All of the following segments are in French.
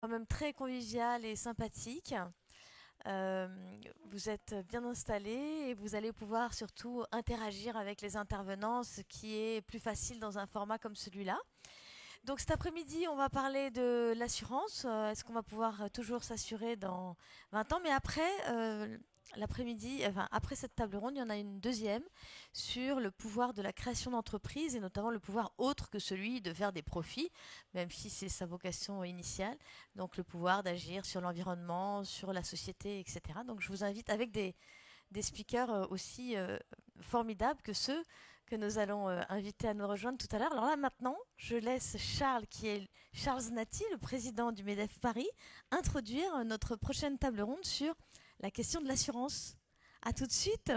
quand même très convivial et sympathique. Euh, Vous êtes bien installé et vous allez pouvoir surtout interagir avec les intervenants, ce qui est plus facile dans un format comme celui-là. Donc cet après-midi, on va parler de l'assurance. Est-ce qu'on va pouvoir toujours s'assurer dans 20 ans? Mais après, l'après-midi, enfin, après cette table ronde, il y en a une deuxième sur le pouvoir de la création d'entreprise et notamment le pouvoir autre que celui de faire des profits, même si c'est sa vocation initiale. Donc le pouvoir d'agir sur l'environnement, sur la société, etc. Donc je vous invite avec des speakers aussi formidables que ceux que nous allons inviter à nous rejoindre tout à l'heure. Alors là maintenant, je laisse Charles, qui est Charles Znati, le président du MEDEF Paris, introduire notre prochaine table ronde sur la question de l'assurance. À tout de suite.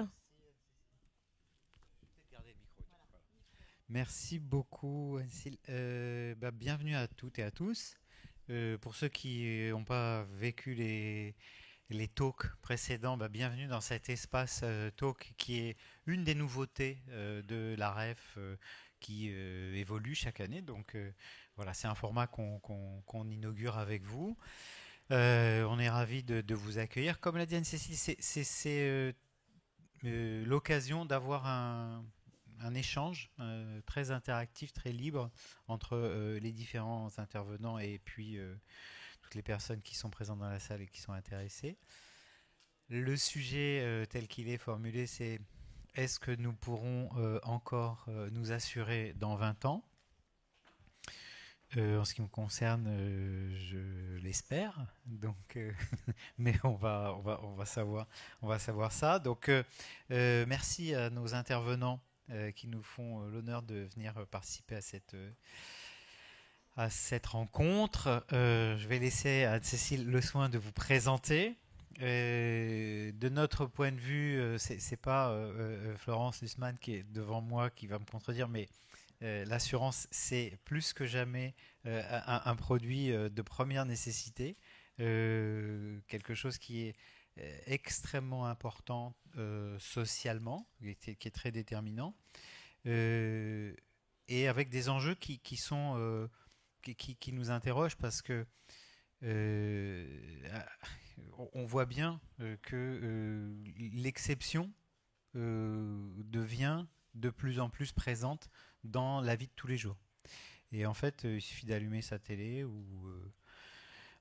Merci beaucoup, Anne-Cécile. Bienvenue à toutes et à tous. Pour ceux qui n'ont pas vécu les talks précédents, bienvenue dans cet espace talk qui est une des nouveautés de la REF qui évolue chaque année. Donc voilà, c'est un format qu'on inaugure avec vous. On est ravis de vous accueillir. Comme l'a dit Anne-Cécile, c'est l'occasion d'avoir un échange très interactif, très libre entre les différents intervenants et puis toutes les personnes qui sont présentes dans la salle et qui sont intéressées. Le sujet tel qu'il est formulé, c'est est-ce que nous pourrons encore nous assurer dans 20 ans? En ce qui me concerne, je l'espère. Donc, mais on va savoir ça. Donc, merci à nos intervenants qui nous font l'honneur de venir participer à cette rencontre. Je vais laisser à Cécile le soin de vous présenter. De notre point de vue, c'est pas Florence Lussmann qui est devant moi qui va me contredire, mais l'assurance, c'est plus que jamais un produit de première nécessité, quelque chose qui est extrêmement important socialement, qui est très déterminant, euh, et avec des enjeux qui sont qui nous interrogent parce que euh, on voit bien que l'exception devient de plus en plus présente dans la vie de tous les jours. Et en fait, il suffit d'allumer sa télé ou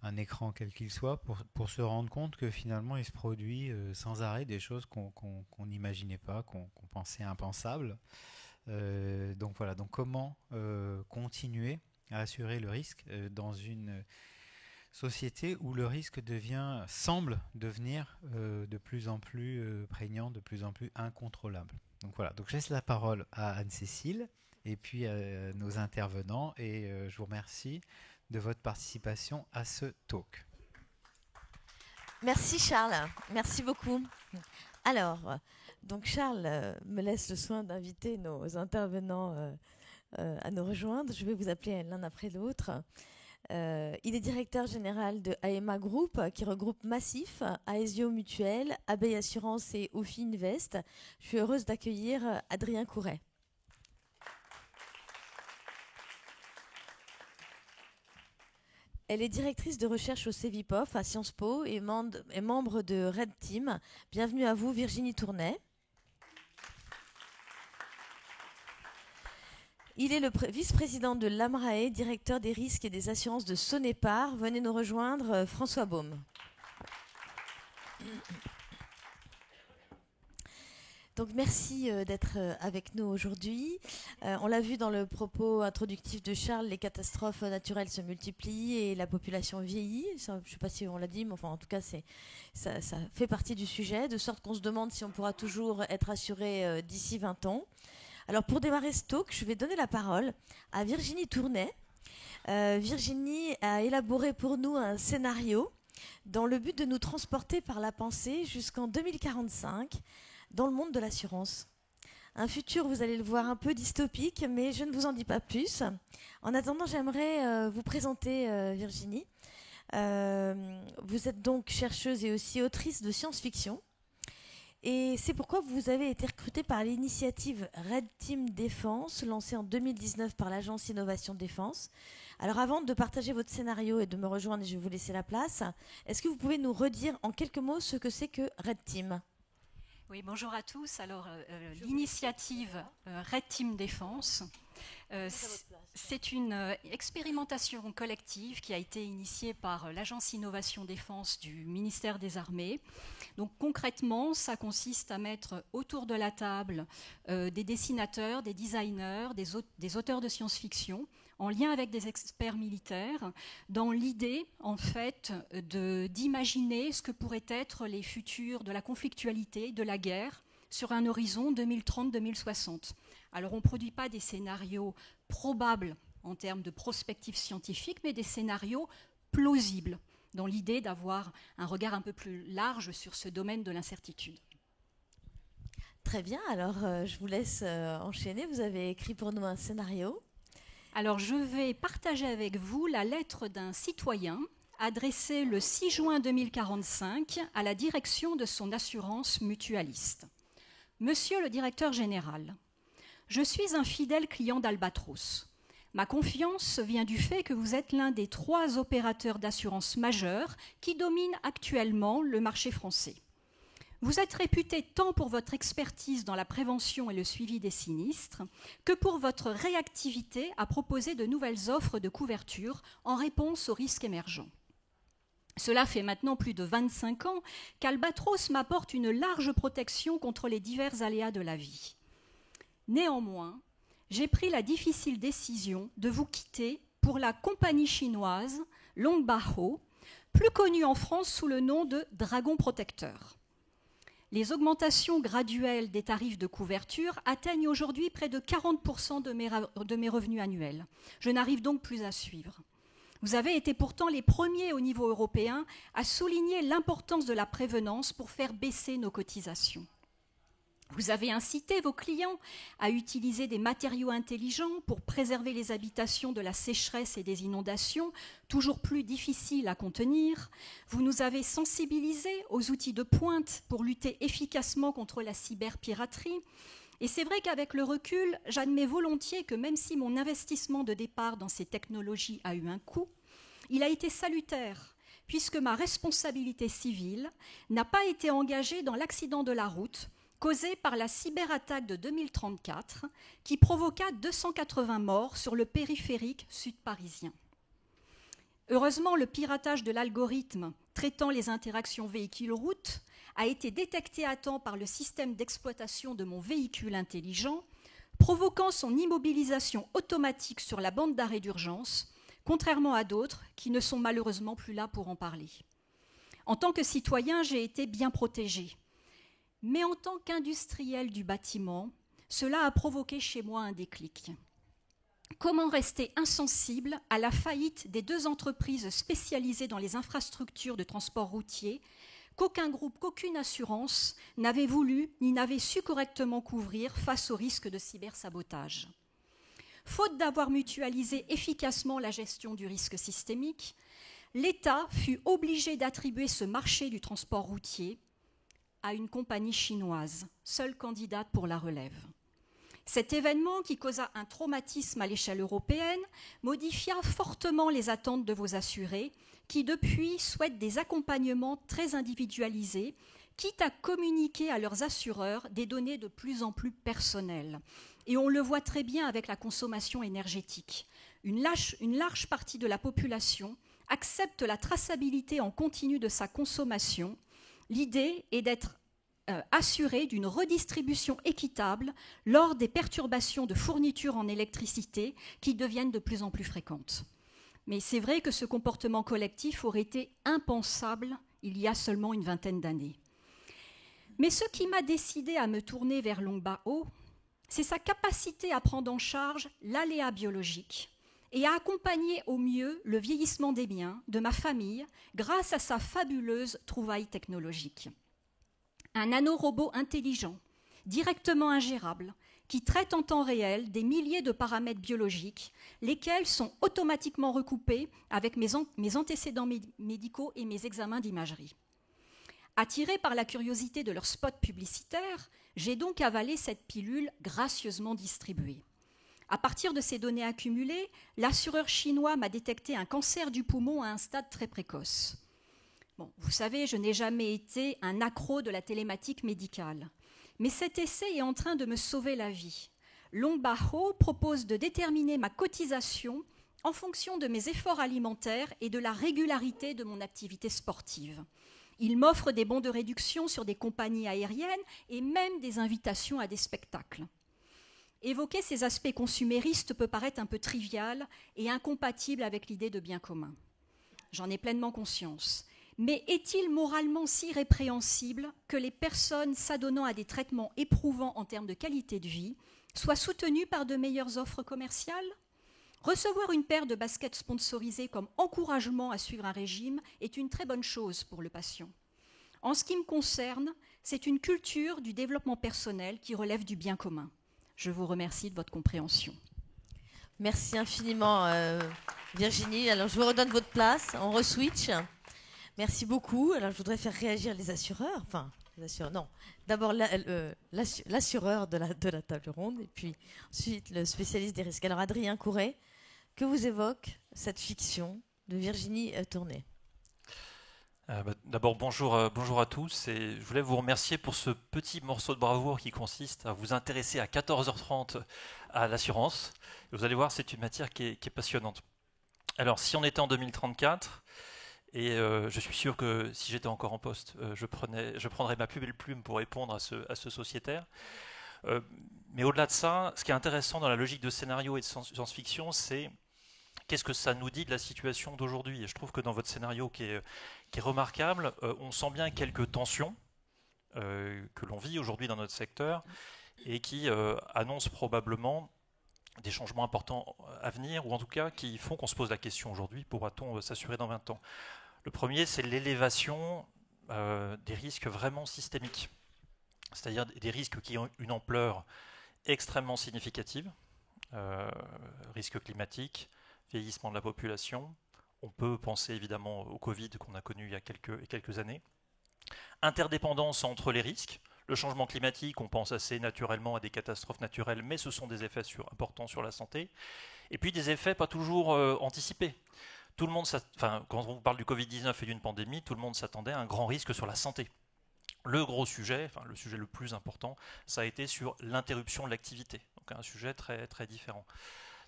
un écran quel qu'il soit pour se rendre compte que finalement il se produit sans arrêt des choses qu'on n'imaginait pas, qu'on pensait impensables. Donc voilà, donc comment continuer à assurer le risque dans une société où le risque semble devenir de plus en plus prégnant, de plus en plus incontrôlable. Donc voilà, donc je laisse la parole à Anne-Cécile et puis à nos intervenants et je vous remercie de votre participation à ce talk. Merci Charles, merci beaucoup. Alors, donc Charles me laisse le soin d'inviter nos intervenants à nous rejoindre. Je vais vous appeler l'un après l'autre. Il est directeur général de AEMA Group, qui regroupe Massif, Aesio Mutuel, Abeille Assurance et Ophi Invest. Je suis heureuse d'accueillir Adrien Couret. Elle est directrice de recherche au CEVIPOF à Sciences Po et membre de Red Team. Bienvenue à vous, Virginie Tournay. Il est le vice-président de l'AMRAE, directeur des risques et des assurances de Sonépar. Venez nous rejoindre, François Baume. Donc merci d'être avec nous aujourd'hui. On l'a vu dans le propos introductif de Charles, les catastrophes naturelles se multiplient et la population vieillit. Ça, je ne sais pas si on l'a dit, mais enfin, en tout cas, ça fait partie du sujet, de sorte qu'on se demande si on pourra toujours être assuré d'ici 20 ans. Alors pour démarrer ce talk, je vais donner la parole à Virginie Tournay. Virginie a élaboré pour nous un scénario dans le but de nous transporter par la pensée jusqu'en 2045 dans le monde de l'assurance. Un futur, vous allez le voir, un peu dystopique, mais je ne vous en dis pas plus. En attendant, j'aimerais vous présenter Virginie. Vous êtes donc chercheuse et aussi autrice de science-fiction. Et c'est pourquoi vous avez été recruté par l'initiative Red Team Défense, lancée en 2019 par l'agence Innovation Défense. Alors avant de partager votre scénario et de me rejoindre, je vais vous laisser la place. Est-ce que vous pouvez nous redire en quelques mots ce que c'est que Red Team ? Oui, bonjour à tous. Alors, l'initiative Red Team Défense, c'est une expérimentation collective qui a été initiée par l'Agence Innovation Défense du ministère des Armées. Donc, concrètement, ça consiste à mettre autour de la table des dessinateurs, des designers, des auteurs de science-fiction, en lien avec des experts militaires, dans l'idée, en fait, d'imaginer ce que pourraient être les futurs de la conflictualité, de la guerre, sur un horizon 2030-2060. Alors, on ne produit pas des scénarios probables en termes de prospective scientifique, mais des scénarios plausibles, dans l'idée d'avoir un regard un peu plus large sur ce domaine de l'incertitude. Très bien, alors je vous laisse enchaîner. Vous avez écrit pour nous un scénario. Alors, je vais partager avec vous la lettre d'un citoyen adressée le 6 juin 2045 à la direction de son assurance mutualiste. Monsieur le directeur général, je suis un fidèle client d'Albatros. Ma confiance vient du fait que vous êtes l'un des 3 opérateurs d'assurance majeurs qui dominent actuellement le marché français. Vous êtes réputé tant pour votre expertise dans la prévention et le suivi des sinistres que pour votre réactivité à proposer de nouvelles offres de couverture en réponse aux risques émergents. Cela fait maintenant plus de 25 ans qu'Albatros m'apporte une large protection contre les divers aléas de la vie. Néanmoins, j'ai pris la difficile décision de vous quitter pour la compagnie chinoise Longbao, plus connue en France sous le nom de Dragon Protecteur. Les augmentations graduelles des tarifs de couverture atteignent aujourd'hui près de 40% de mes revenus annuels. Je n'arrive donc plus à suivre. Vous avez été pourtant les premiers au niveau européen à souligner l'importance de la prévenance pour faire baisser nos cotisations. Vous avez incité vos clients à utiliser des matériaux intelligents pour préserver les habitations de la sécheresse et des inondations, toujours plus difficiles à contenir. Vous nous avez sensibilisés aux outils de pointe pour lutter efficacement contre la cyberpiraterie. Et c'est vrai qu'avec le recul, j'admets volontiers que même si mon investissement de départ dans ces technologies a eu un coût, il a été salutaire, puisque ma responsabilité civile n'a pas été engagée dans l'accident de la route causé par la cyberattaque de 2034 qui provoqua 280 morts sur le périphérique sud-parisien. Heureusement, le piratage de l'algorithme traitant les interactions véhicule-route a été détecté à temps par le système d'exploitation de mon véhicule intelligent, provoquant son immobilisation automatique sur la bande d'arrêt d'urgence, contrairement à d'autres qui ne sont malheureusement plus là pour en parler. En tant que citoyen, j'ai été bien protégé. Mais en tant qu'industriel du bâtiment, cela a provoqué chez moi un déclic. Comment rester insensible à la faillite des 2 entreprises spécialisées dans les infrastructures de transport routier qu'aucun groupe, qu'aucune assurance n'avait voulu ni n'avait su correctement couvrir face au risque de cybersabotage. Faute d'avoir mutualisé efficacement la gestion du risque systémique, l'État fut obligé d'attribuer ce marché du transport routier à une compagnie chinoise, seule candidate pour la relève. Cet événement, qui causa un traumatisme à l'échelle européenne, modifia fortement les attentes de vos assurés, qui depuis souhaitent des accompagnements très individualisés, quitte à communiquer à leurs assureurs des données de plus en plus personnelles. Et on le voit très bien avec la consommation énergétique. Une large partie de la population accepte la traçabilité en continu de sa consommation. L'idée est d'être assuré d'une redistribution équitable lors des perturbations de fourniture en électricité qui deviennent de plus en plus fréquentes. Mais c'est vrai que ce comportement collectif aurait été impensable il y a seulement une vingtaine d'années. Mais ce qui m'a décidé à me tourner vers Longbao, c'est sa capacité à prendre en charge l'aléa biologique et à accompagner au mieux le vieillissement des miens, de ma famille, grâce à sa fabuleuse trouvaille technologique. Un nanorobot intelligent, directement ingérable, qui traite en temps réel des milliers de paramètres biologiques, lesquels sont automatiquement recoupés avec mes antécédents médicaux et mes examens d'imagerie. Attirée par la curiosité de leurs spots publicitaires, j'ai donc avalé cette pilule gracieusement distribuée. À partir de ces données accumulées, l'assureur chinois m'a détecté un cancer du poumon à un stade très précoce. Bon, vous savez, je n'ai jamais été un accro de la télématique médicale. Mais cet essai est en train de me sauver la vie. Longbaho propose de déterminer ma cotisation en fonction de mes efforts alimentaires et de la régularité de mon activité sportive. Il m'offre des bons de réduction sur des compagnies aériennes et même des invitations à des spectacles. Évoquer ces aspects consuméristes peut paraître un peu trivial et incompatible avec l'idée de bien commun. J'en ai pleinement conscience. Mais est-il moralement si répréhensible que les personnes s'adonnant à des traitements éprouvants en termes de qualité de vie soient soutenues par de meilleures offres commerciales ? Recevoir une paire de baskets sponsorisées comme encouragement à suivre un régime est une très bonne chose pour le patient. En ce qui me concerne, c'est une culture du développement personnel qui relève du bien commun. Je vous remercie de votre compréhension. Merci infiniment, Virginie. Alors, je vous redonne votre place. On re-switch. Merci beaucoup. Alors, je voudrais faire réagir les assureurs. Enfin, les assureurs, non. D'abord, l'assureur de la table ronde et puis ensuite le spécialiste des risques. Alors, Adrien Couret, que vous évoque cette fiction de Virginie Tournay? D'abord, bonjour à tous. Et je voulais vous remercier pour ce petit morceau de bravoure qui consiste à vous intéresser à 14h30 à l'assurance. Vous allez voir, c'est une matière qui est passionnante. Alors, si on était en 2034... Et je suis sûr que si j'étais encore en poste, je prendrais ma plus belle plume pour répondre à ce sociétaire. Mais au-delà de ça, ce qui est intéressant dans la logique de scénario et de science-fiction, c'est qu'est-ce que ça nous dit de la situation d'aujourd'hui. Et je trouve que dans votre scénario qui est remarquable, on sent bien quelques tensions que l'on vit aujourd'hui dans notre secteur et qui annoncent probablement des changements importants à venir, ou en tout cas qui font qu'on se pose la question aujourd'hui, pourra-t-on s'assurer dans 20 ans? Le premier, c'est l'élévation des risques vraiment systémiques, c'est-à-dire des risques qui ont une ampleur extrêmement significative, risques climatiques, vieillissement de la population, on peut penser évidemment au Covid qu'on a connu il y a quelques années, interdépendance entre les risques. Le changement climatique, on pense assez naturellement à des catastrophes naturelles, mais ce sont des effets importants sur la santé. Et puis des effets pas toujours anticipés. Tout le monde, quand on parle du Covid-19 et d'une pandémie, tout le monde s'attendait à un grand risque sur la santé. Le gros sujet, le sujet le plus important, ça a été sur l'interruption de l'activité. Donc un sujet très, très différent.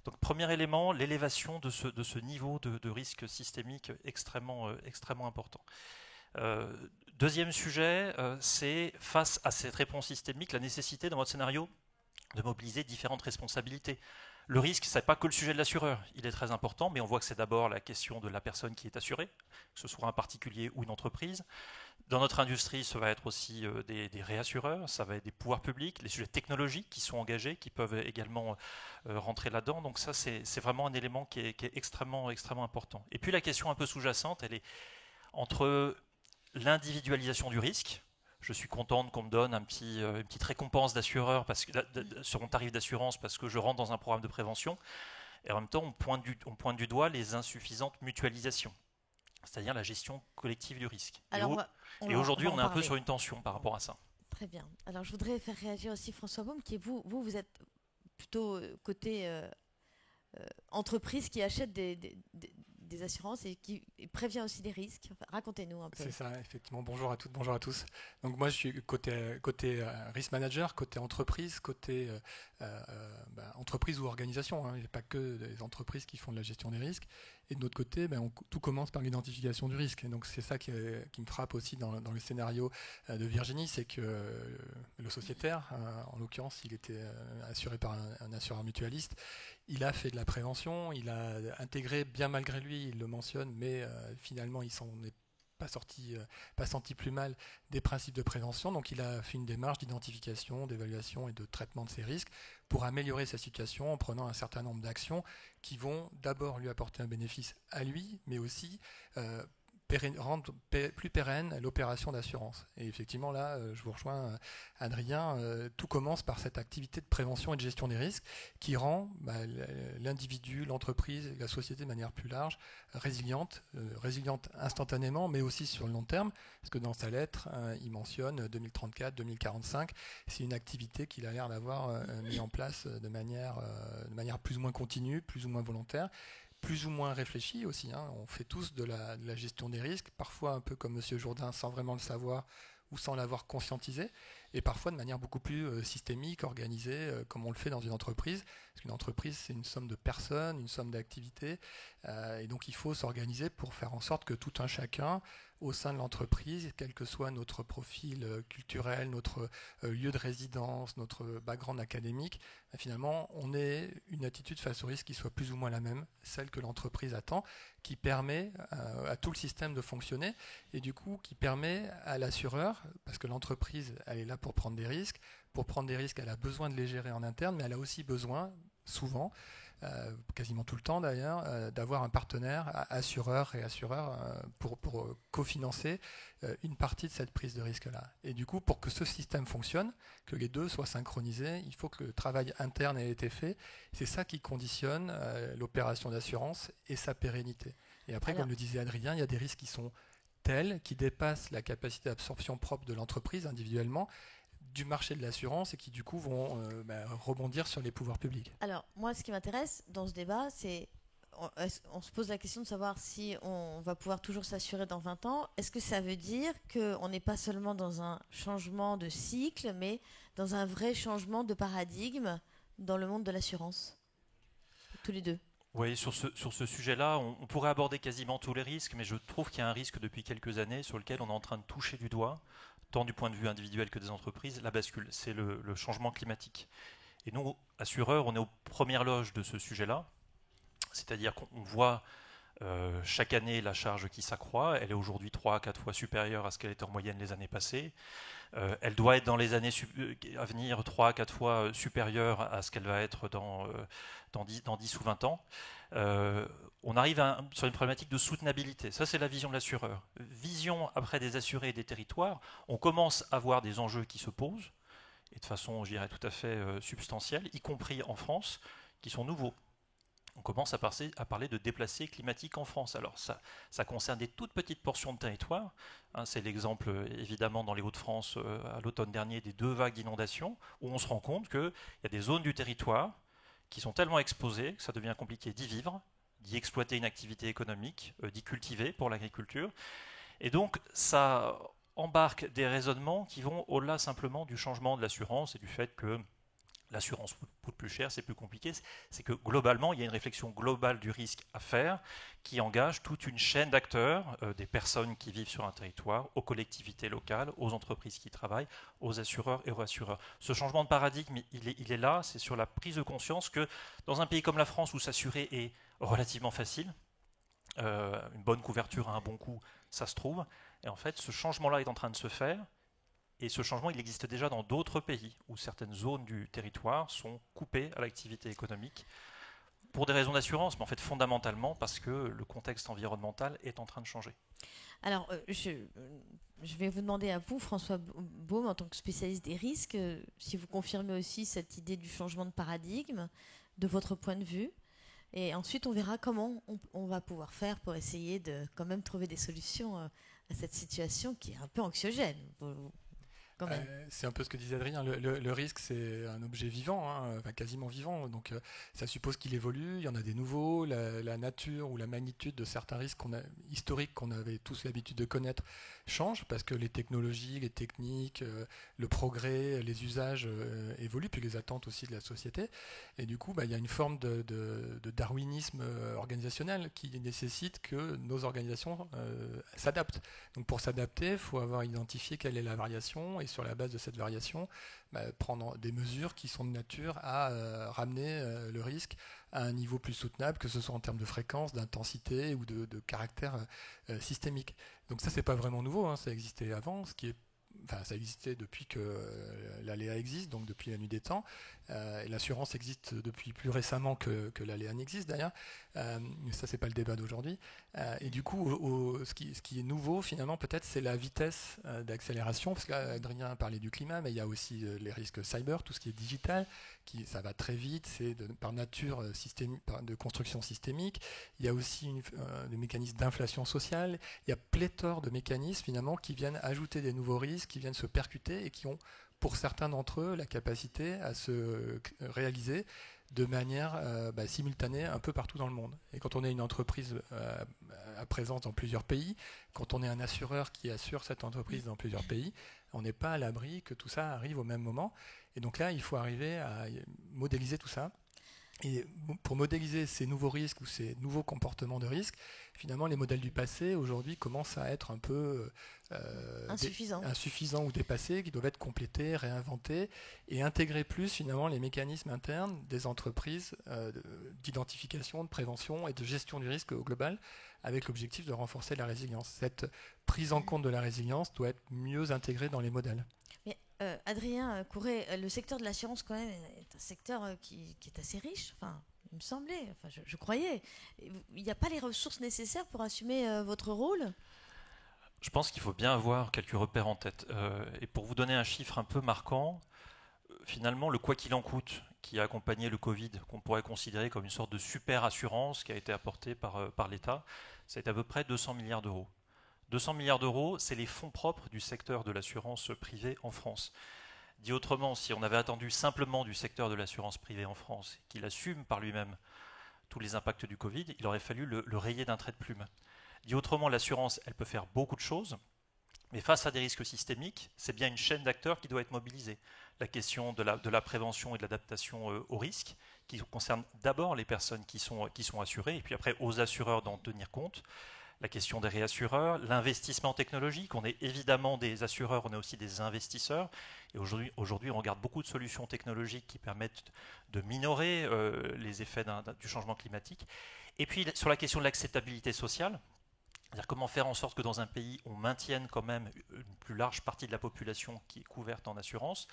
Donc premier élément, l'élévation de ce niveau de risque systémique extrêmement important. Deuxième sujet, c'est face à cette réponse systémique, la nécessité dans votre scénario de mobiliser différentes responsabilités. Le risque, ce n'est pas que le sujet de l'assureur, il est très important, mais on voit que c'est d'abord la question de la personne qui est assurée, que ce soit un particulier ou une entreprise. Dans notre industrie, ça va être aussi des réassureurs, ça va être des pouvoirs publics, les sujets technologiques qui sont engagés, qui peuvent également rentrer là-dedans. Donc ça, c'est vraiment un élément qui est extrêmement important. Et puis la question un peu sous-jacente, elle est entre l'individualisation du risque. Je suis contente qu'on me donne une petite récompense d'assureur sur mon tarif d'assurance parce que je rentre dans un programme de prévention. Et en même temps, on pointe du doigt les insuffisantes mutualisations, c'est-à-dire la gestion collective du risque. Et aujourd'hui, on est un peu sur une tension par rapport à ça. Très bien. Alors, je voudrais faire réagir aussi François Baume, qui est vous êtes plutôt côté entreprise qui achète des assurances et qui prévient aussi des risques. Enfin, racontez-nous un peu. C'est ça, effectivement. Bonjour à toutes, bonjour à tous. Donc moi, je suis côté risk manager, côté entreprise, côté entreprise ou organisation. Il n'y a pas que des entreprises qui font de la gestion des risques. Et de notre côté, tout commence par l'identification du risque. Et donc c'est ça qui me frappe aussi dans le scénario de Virginie, c'est que le sociétaire, en l'occurrence, il était assuré par un assureur mutualiste. Il a fait de la prévention, il a intégré, bien malgré lui, il le mentionne, mais finalement il s'en est pas senti plus mal des principes de prévention. Donc il a fait une démarche d'identification, d'évaluation et de traitement de ces risques pour améliorer sa situation en prenant un certain nombre d'actions qui vont d'abord lui apporter un bénéfice à lui, mais aussi rendre plus pérenne l'opération d'assurance. Et effectivement, là, je vous rejoins, Adrien, tout commence par cette activité de prévention et de gestion des risques qui rend l'individu, l'entreprise, la société de manière plus large résiliente instantanément, mais aussi sur le long terme, parce que dans sa lettre, il mentionne 2034, 2045. C'est une activité qu'il a l'air d'avoir mis en place de manière plus ou moins continue, plus ou moins volontaire, plus ou moins réfléchi aussi. On fait tous de la gestion des risques, parfois un peu comme M. Jourdain, sans vraiment le savoir ou sans l'avoir conscientisé, et parfois de manière beaucoup plus systémique, organisée, comme on le fait dans une entreprise. Parce qu'une entreprise, c'est une somme de personnes, une somme d'activités, et donc il faut s'organiser pour faire en sorte que tout un chacun, au sein de l'entreprise, quel que soit notre profil culturel, notre lieu de résidence, notre background académique, finalement, on ait une attitude face au risque qui soit plus ou moins la même, celle que l'entreprise attend, qui permet à tout le système de fonctionner, et du coup, qui permet à l'assureur, parce que l'entreprise, elle est là pour prendre des risques. Pour prendre des risques, elle a besoin de les gérer en interne, mais elle a aussi besoin, souvent, quasiment tout le temps d'ailleurs, d'avoir un partenaire assureur et assureur pour cofinancer une partie de cette prise de risque-là. Et du coup, pour que ce système fonctionne, que les deux soient synchronisés, il faut que le travail interne ait été fait. C'est ça qui conditionne l'opération d'assurance et sa pérennité. Et après, comme le disait Adrien, il y a des risques qui sont tels, qui dépassent la capacité d'absorption propre de l'entreprise individuellement, du marché de l'assurance, et qui du coup vont rebondir sur les pouvoirs publics. Alors, moi, ce qui m'intéresse dans ce débat, c'est on se pose la question de savoir si on va pouvoir toujours s'assurer dans 20 ans. Est-ce que ça veut dire qu'on n'est pas seulement dans un changement de cycle, mais dans un vrai changement de paradigme dans le monde de l'assurance? Tous les deux. Oui, sur ce sujet-là, on pourrait aborder quasiment tous les risques, mais je trouve qu'il y a un risque depuis quelques années sur lequel on est en train de toucher du doigt, tant du point de vue individuel que des entreprises, la bascule, c'est le changement climatique. Et nous, assureurs, on est aux premières loges de ce sujet-là, c'est-à-dire qu'on voit chaque année la charge qui s'accroît, elle est aujourd'hui 3 à 4 fois supérieure à ce qu'elle était en moyenne les années passées. Elle doit être dans les années à venir 3 à 4 fois supérieure à ce qu'elle va être dans 10 ou 20 ans. On arrive sur une problématique de soutenabilité. Ça, c'est la vision de l'assureur. Vision après des assurés et des territoires. On commence à voir des enjeux qui se posent, et de façon, je dirais, tout à fait substantielle, y compris en France, qui sont nouveaux. On commence à parler de déplacés climatiques en France. Alors ça concerne des toutes petites portions de territoire. C'est l'exemple évidemment dans les Hauts-de-France à l'automne dernier des 2 vagues d'inondations, où on se rend compte qu'il y a des zones du territoire qui sont tellement exposées que ça devient compliqué d'y vivre, d'y exploiter une activité économique, d'y cultiver pour l'agriculture. Et donc ça embarque des raisonnements qui vont au-delà simplement du changement de l'assurance et du fait que l'assurance coûte plus cher, c'est plus compliqué. C'est que globalement, il y a une réflexion globale du risque à faire qui engage toute une chaîne d'acteurs, des personnes qui vivent sur un territoire, aux collectivités locales, aux entreprises qui travaillent, aux assureurs et aux assureurs. Ce changement de paradigme, il est là, c'est sur la prise de conscience que dans un pays comme la France où s'assurer est relativement facile, une bonne couverture à un bon coût, ça se trouve. Et en fait, ce changement-là est en train de se faire. Et ce changement, il existe déjà dans d'autres pays où certaines zones du territoire sont coupées à l'activité économique pour des raisons d'assurance, mais en fait fondamentalement parce que le contexte environnemental est en train de changer. Alors, je vais vous demander à vous, François Baume, en tant que spécialiste des risques, si vous confirmez aussi cette idée du changement de paradigme de votre point de vue. Et ensuite, on verra comment on va pouvoir faire pour essayer de quand même trouver des solutions à cette situation qui est un peu anxiogène. C'est un peu ce que disait Adrien, le risque c'est un objet vivant, enfin, quasiment vivant, donc ça suppose qu'il évolue, il y en a des nouveaux, la nature ou la magnitude de certains risques historiques qu'on avait tous l'habitude de connaître change parce que les technologies, les techniques, le progrès, les usages évoluent, puis les attentes aussi de la société, et du coup il y a une forme de darwinisme organisationnel qui nécessite que nos organisations s'adaptent. Donc pour s'adapter, il faut avoir identifié quelle est la variation, et sur la base de cette variation, prendre des mesures qui sont de nature à ramener le risque à un niveau plus soutenable, que ce soit en termes de fréquence, d'intensité ou de caractère systémique. Donc ça, c'est pas vraiment nouveau, ça existait avant, ça existait depuis que l'aléa existe, donc depuis la nuit des temps. Et l'assurance existe depuis plus récemment que l'aléa n'existe d'ailleurs. Ça, c'est pas le débat d'aujourd'hui. Et du coup, ce qui est nouveau finalement, peut-être, c'est la vitesse d'accélération. Parce qu'Adrien parlait du climat, mais il y a aussi les risques cyber, tout ce qui est digital, ça va très vite. C'est par nature de construction systémique. Il y a aussi des mécanismes d'inflation sociale. Il y a pléthore de mécanismes finalement qui viennent ajouter des nouveaux risques, qui viennent se percuter et qui ont, pour certains d'entre eux, la capacité à se réaliser de manière simultanée un peu partout dans le monde. Et quand on est une entreprise à présence dans plusieurs pays, quand on est un assureur qui assure cette entreprise dans plusieurs pays, on n'est pas à l'abri que tout ça arrive au même moment. Et donc là, il faut arriver à modéliser tout ça. Et pour modéliser ces nouveaux risques ou ces nouveaux comportements de risque, finalement, les modèles du passé, aujourd'hui, commencent à être un peu insuffisants ou dépassés, qui doivent être complétés, réinventés, et intégrer plus, finalement, les mécanismes internes des entreprises d'identification, de prévention et de gestion du risque au global, avec l'objectif de renforcer la résilience. Cette prise en compte de la résilience doit être mieux intégrée dans les modèles. Adrien Couret, le secteur de l'assurance quand même est un secteur qui est assez riche, enfin, il me semblait, enfin, je croyais. Il n'y a pas les ressources nécessaires pour assumer votre rôle ? Je pense qu'il faut bien avoir quelques repères en tête. Et pour vous donner un chiffre un peu marquant, finalement, le quoi qu'il en coûte qui a accompagné le Covid, qu'on pourrait considérer comme une sorte de super assurance qui a été apportée par l'État, c'est à peu près 200 milliards d'euros. 200 milliards d'euros, c'est les fonds propres du secteur de l'assurance privée en France. Dit autrement, si on avait attendu simplement du secteur de l'assurance privée en France, qu'il assume par lui-même tous les impacts du Covid, il aurait fallu le rayer d'un trait de plume. Dit autrement, l'assurance, elle peut faire beaucoup de choses, mais face à des risques systémiques, c'est bien une chaîne d'acteurs qui doit être mobilisée. La question de la prévention et de l'adaptation aux risques, qui concerne d'abord les personnes qui sont assurées, et puis après aux assureurs d'en tenir compte. La question des réassureurs, l'investissement technologique. On est évidemment des assureurs, on est aussi des investisseurs. Et aujourd'hui, on regarde beaucoup de solutions technologiques qui permettent de minorer les effets du changement climatique. Et puis, sur la question de l'acceptabilité sociale, c'est-à-dire comment faire en sorte que dans un pays, on maintienne quand même une plus large partie de la population qui est couverte en assurance.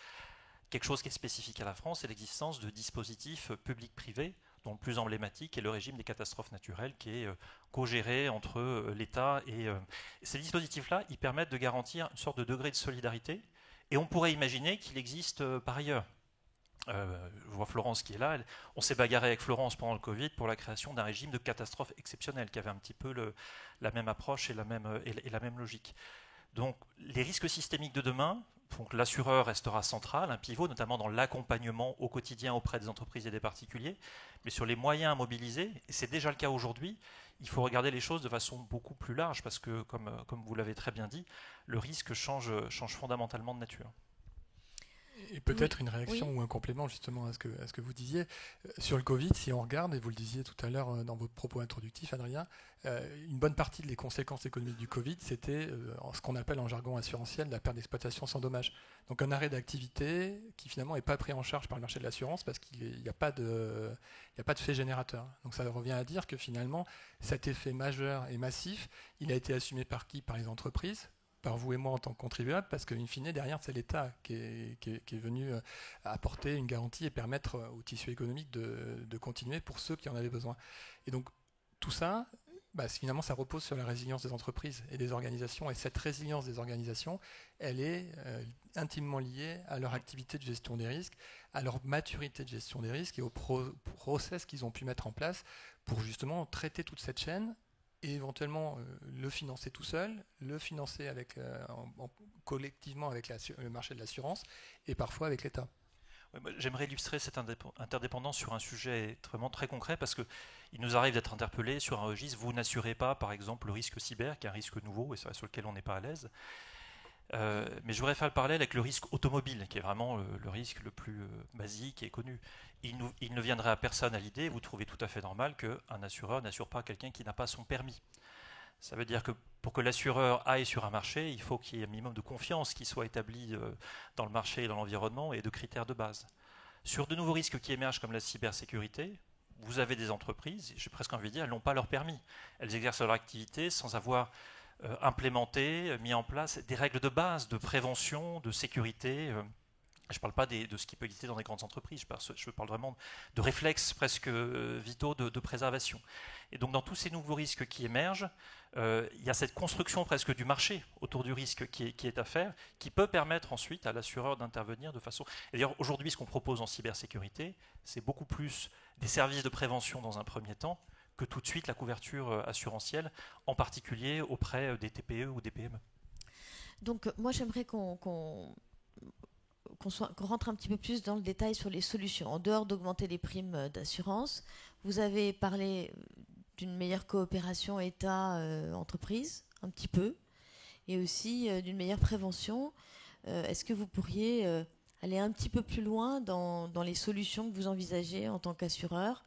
Quelque chose qui est spécifique à la France, c'est l'existence de dispositifs publics-privés, dont le plus emblématique est le régime des catastrophes naturelles, qui est co-géré entre l'État et ces dispositifs-là, ils permettent de garantir une sorte de degré de solidarité, et on pourrait imaginer qu'il existe par ailleurs. Je vois Florence qui est là. On s'est bagarré avec Florence pendant le Covid pour la création d'un régime de catastrophe exceptionnelle, qui avait un petit peu la même approche et la même logique. Donc les risques systémiques de demain, donc l'assureur restera central, un pivot notamment dans l'accompagnement au quotidien auprès des entreprises et des particuliers, mais sur les moyens à mobiliser, et c'est déjà le cas aujourd'hui, il faut regarder les choses de façon beaucoup plus large parce que, comme vous l'avez très bien dit, le risque change fondamentalement de nature. Et peut-être une réaction ou un complément justement à ce que vous disiez. Sur le Covid, si on regarde, et vous le disiez tout à l'heure dans votre propos introductif, Adrien, une bonne partie des conséquences économiques du Covid, c'était ce qu'on appelle en jargon assurantiel la perte d'exploitation sans dommage. Donc un arrêt d'activité qui finalement n'est pas pris en charge par le marché de l'assurance parce qu'il n'y a pas de fait générateur. Donc ça revient à dire que finalement, cet effet majeur et massif, il a été assumé par qui ? Par les entreprises, par vous et moi en tant que contribuables, parce qu'in fine, derrière, c'est l'État qui est venu apporter une garantie et permettre au tissu économique de continuer pour ceux qui en avaient besoin. Et donc, tout ça, finalement, ça repose sur la résilience des entreprises et des organisations. Et cette résilience des organisations, elle est intimement liée à leur activité de gestion des risques, à leur maturité de gestion des risques et au process qu'ils ont pu mettre en place pour justement traiter toute cette chaîne et éventuellement le financer tout seul, le financer collectivement avec le marché de l'assurance et parfois avec l'État. J'aimerais illustrer cette interdépendance sur un sujet vraiment très concret parce qu'il nous arrive d'être interpellés sur un registre. Vous n'assurez pas, par exemple, le risque cyber, qui est un risque nouveau et sur lequel on n'est pas à l'aise. Mais je voudrais faire le parallèle avec le risque automobile, qui est vraiment le risque le plus basique et connu. Il ne viendrait à personne à l'idée, vous trouvez tout à fait normal qu'un assureur n'assure pas quelqu'un qui n'a pas son permis. Ça veut dire que pour que l'assureur aille sur un marché, il faut qu'il y ait un minimum de confiance qui soit établi dans le marché et dans l'environnement et de critères de base. Sur de nouveaux risques qui émergent comme la cybersécurité, vous avez des entreprises, j'ai presque envie de dire, elles n'ont pas leur permis. Elles exercent leur activité sans avoir implémenté, mis en place des règles de base de prévention, de sécurité Je ne parle pas de ce qui peut exister dans les grandes entreprises, je parle vraiment de réflexes presque vitaux de préservation. Et donc dans tous ces nouveaux risques qui émergent, il y a cette construction presque du marché autour du risque qui est à faire, qui peut permettre ensuite à l'assureur d'intervenir de façon... Et d'ailleurs aujourd'hui ce qu'on propose en cybersécurité, c'est beaucoup plus des services de prévention dans un premier temps, que tout de suite la couverture assurantielle, en particulier auprès des TPE ou des PME. Donc moi j'aimerais qu'on rentre un petit peu plus dans le détail sur les solutions. En dehors d'augmenter les primes d'assurance, vous avez parlé d'une meilleure coopération État-entreprise, un petit peu, et aussi d'une meilleure prévention. Est-ce que vous pourriez aller un petit peu plus loin dans les solutions que vous envisagez en tant qu'assureur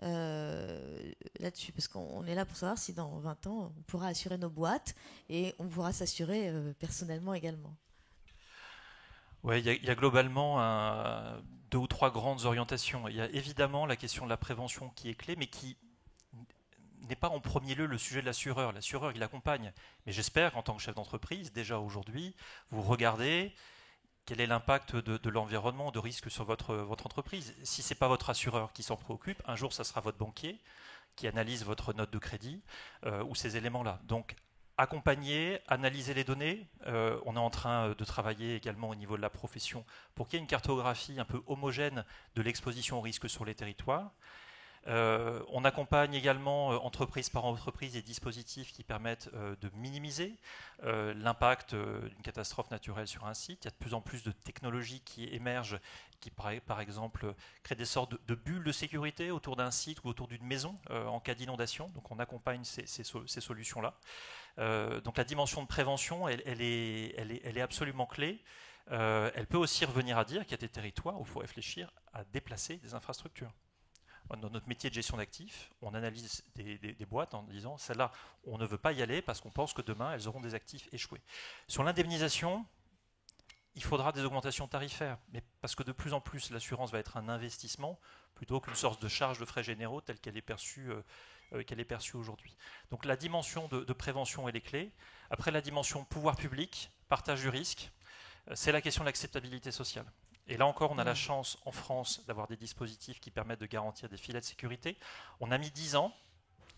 là-dessus? Parce qu'on est là pour savoir si dans 20 ans, on pourra assurer nos boîtes et on pourra s'assurer personnellement également. Oui, il y a globalement 2 ou 3 grandes orientations. Il y a évidemment la question de la prévention qui est clé, mais qui n'est pas en premier lieu le sujet de l'assureur. L'assureur, il accompagne. Mais j'espère qu'en tant que chef d'entreprise, déjà aujourd'hui, vous regardez quel est l'impact de l'environnement, de risque sur votre entreprise. Si ce n'est pas votre assureur qui s'en préoccupe, un jour, ça sera votre banquier qui analyse votre note de crédit ou ces éléments-là. Donc, accompagner, analyser les données. On est en train de travailler également au niveau de la profession pour qu'il y ait une cartographie un peu homogène de l'exposition au risque sur les territoires. On accompagne également entreprise par entreprise des dispositifs qui permettent de minimiser l'impact d'une catastrophe naturelle sur un site. Il y a de plus en plus de technologies qui émergent, qui par exemple créent des sortes de bulles de sécurité autour d'un site ou autour d'une maison en cas d'inondation. Donc on accompagne ces solutions-là. Donc la dimension de prévention, elle est absolument clé. Elle peut aussi revenir à dire qu'il y a des territoires où il faut réfléchir à déplacer des infrastructures. Dans notre métier de gestion d'actifs, on analyse des boîtes en disant celles-là, on ne veut pas y aller parce qu'on pense que demain, elles auront des actifs échoués. Sur l'indemnisation, il faudra des augmentations tarifaires, mais parce que de plus en plus, l'assurance va être un investissement plutôt qu'une source de charge de frais généraux telle qu'elle est perçue aujourd'hui. Donc la dimension de prévention, elle est clé. Après, la dimension pouvoir public, partage du risque, c'est la question de l'acceptabilité sociale. Et là encore, on a la chance en France d'avoir des dispositifs qui permettent de garantir des filets de sécurité. On a mis 10 ans,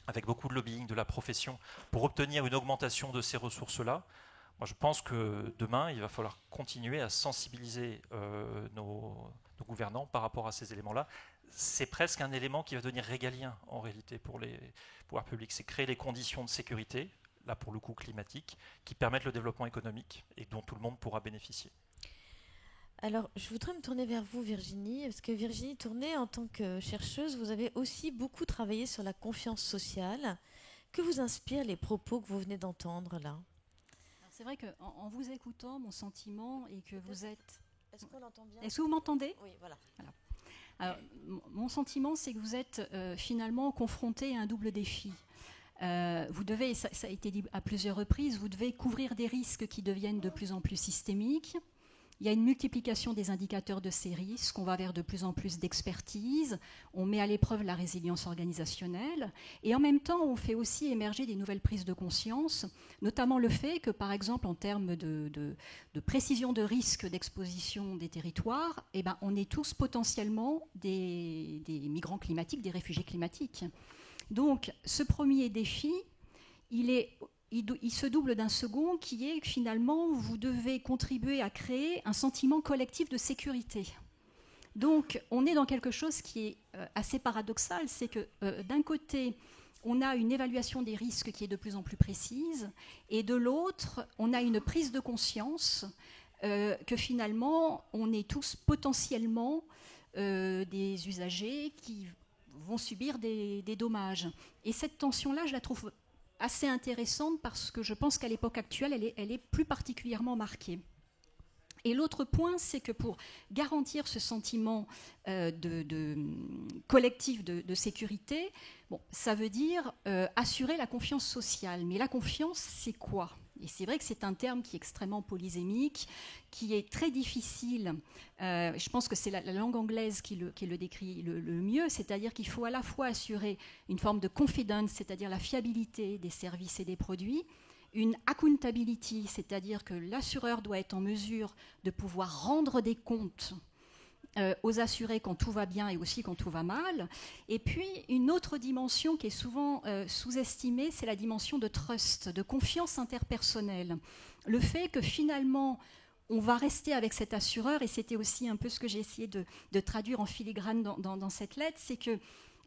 avec beaucoup de lobbying de la profession, pour obtenir une augmentation de ces ressources-là. Moi, je pense que demain, il va falloir continuer à sensibiliser nos gouvernants par rapport à ces éléments-là. C'est presque un élément qui va devenir régalien, en réalité, pour les pouvoirs publics. C'est créer les conditions de sécurité, là pour le coup climatique, qui permettent le développement économique et dont tout le monde pourra bénéficier. Alors, je voudrais me tourner vers vous, Virginie, parce que Virginie Tourné, en tant que chercheuse, vous avez aussi beaucoup travaillé sur la confiance sociale. Que vous inspirent les propos que vous venez d'entendre là? C'est vrai qu'en vous écoutant, mon sentiment est que vous êtes... Est-ce qu'on l'entend bien? Est-ce que vous m'entendez? Oui, voilà. Alors, mon sentiment, c'est que vous êtes finalement confronté à un double défi. Vous devez, ça a été dit à plusieurs reprises, vous devez couvrir des risques qui deviennent de plus en plus systémiques. Il y a une multiplication des indicateurs de ces risques, on va vers de plus en plus d'expertise, on met à l'épreuve la résilience organisationnelle, et en même temps, on fait aussi émerger des nouvelles prises de conscience, notamment le fait que, par exemple, en termes de précision de risque d'exposition des territoires, eh ben, on est tous potentiellement des migrants climatiques, des réfugiés climatiques. Donc, ce premier défi, il se double d'un second qui est que finalement, vous devez contribuer à créer un sentiment collectif de sécurité. Donc, on est dans quelque chose qui est assez paradoxal, c'est que d'un côté, on a une évaluation des risques qui est de plus en plus précise, et de l'autre, on a une prise de conscience que finalement, on est tous potentiellement des usagers qui vont subir des dommages. Et cette tension-là, je la trouve assez intéressante parce que je pense qu'à l'époque actuelle, elle est plus particulièrement marquée. Et l'autre point, c'est que pour garantir ce sentiment collectif de sécurité, bon, ça veut dire assurer la confiance sociale. Mais la confiance, c'est quoi ? Et c'est vrai que c'est un terme qui est extrêmement polysémique, qui est très difficile. Je pense que c'est la langue anglaise qui le décrit le mieux, c'est-à-dire qu'il faut à la fois assurer une forme de confidence, c'est-à-dire la fiabilité des services et des produits, une accountability, c'est-à-dire que l'assureur doit être en mesure de pouvoir rendre des comptes aux assurés quand tout va bien et aussi quand tout va mal. Et puis, une autre dimension qui est souvent sous-estimée, c'est la dimension de trust, de confiance interpersonnelle. Le fait que finalement, on va rester avec cet assureur, et c'était aussi un peu ce que j'ai essayé de traduire en filigrane dans cette lettre, c'est qu'il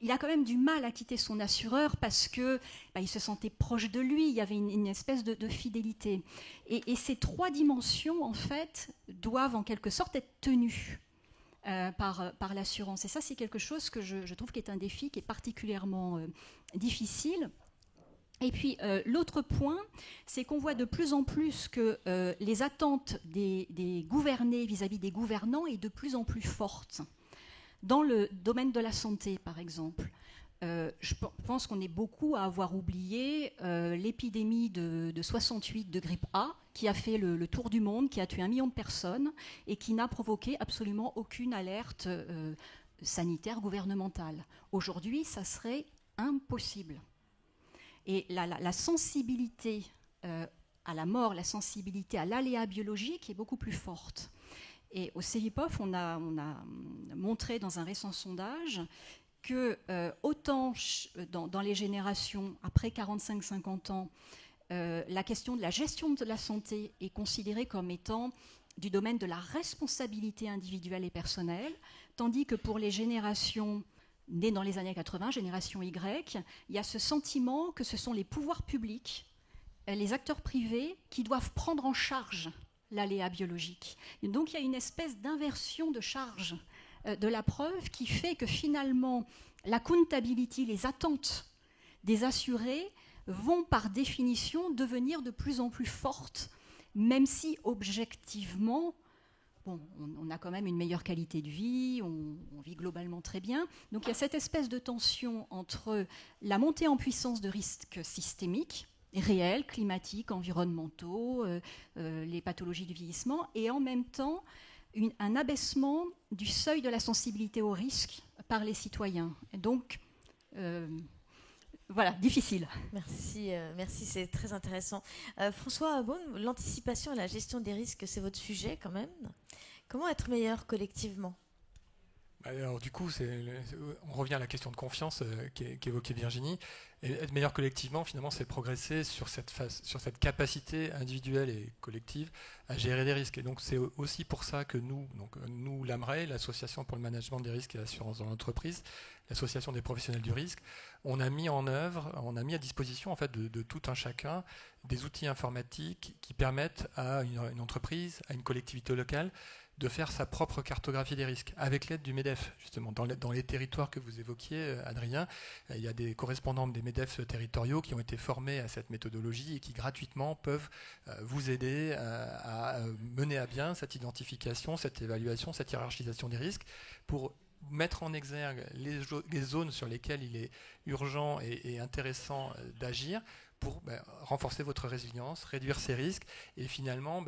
a quand même du mal à quitter son assureur parce que il se sentait proche de lui, il y avait une espèce de fidélité. Et ces trois dimensions, en fait, doivent en quelque sorte être tenues par l'assurance. Et ça, c'est quelque chose que je trouve qui est un défi qui est particulièrement difficile. Et puis, l'autre point, c'est qu'on voit de plus en plus que les attentes des gouvernés vis-à-vis des gouvernants est de plus en plus forte. Dans le domaine de la santé, par exemple, je pense qu'on est beaucoup à avoir oublié l'épidémie de 68 de grippe A, qui a fait le tour du monde, qui a tué 1 million de personnes et qui n'a provoqué absolument aucune alerte sanitaire gouvernementale. Aujourd'hui, ça serait impossible. Et la sensibilité à la mort, la sensibilité à l'aléa biologique est beaucoup plus forte. Et au CEVIPOF, on a montré dans un récent sondage que autant dans les générations après 45-50 ans, la question de la gestion de la santé est considérée comme étant du domaine de la responsabilité individuelle et personnelle, tandis que pour les générations nées dans les années 80, génération Y, il y a ce sentiment que ce sont les pouvoirs publics, les acteurs privés, qui doivent prendre en charge l'aléa biologique. Et donc il y a une espèce d'inversion de charge de la preuve qui fait que finalement l'accountability, les attentes des assurés vont par définition devenir de plus en plus fortes, même si objectivement, on a quand même une meilleure qualité de vie, on vit globalement très bien. Donc il y a cette espèce de tension entre la montée en puissance de risques systémiques, réels, climatiques, environnementaux, les pathologies du vieillissement, et en même temps un abaissement du seuil de la sensibilité au risque par les citoyens. Et donc, voilà, difficile. Merci, c'est très intéressant. François Beaune, l'anticipation et la gestion des risques, c'est votre sujet quand même. Comment être meilleur collectivement ? Alors du coup, on revient à la question de confiance qu'évoquait Virginie. Et être meilleur collectivement, finalement, c'est progresser sur cette capacité individuelle et collective à gérer des risques. Et donc c'est aussi pour ça que nous l'AMREI, l'Association pour le management des risques et l'assurance dans l'entreprise, l'Association des professionnels du risque, on a mis à disposition en fait de tout un chacun des outils informatiques qui permettent à une entreprise, à une collectivité locale, de faire sa propre cartographie des risques, avec l'aide du MEDEF, justement. Dans les territoires que vous évoquiez, Adrien, il y a des correspondants des MEDEF territoriaux qui ont été formés à cette méthodologie et qui gratuitement peuvent vous aider à mener à bien cette identification, cette évaluation, cette hiérarchisation des risques, pour mettre en exergue les zones sur lesquelles il est urgent et intéressant d'agir pour renforcer votre résilience, réduire ces risques et finalement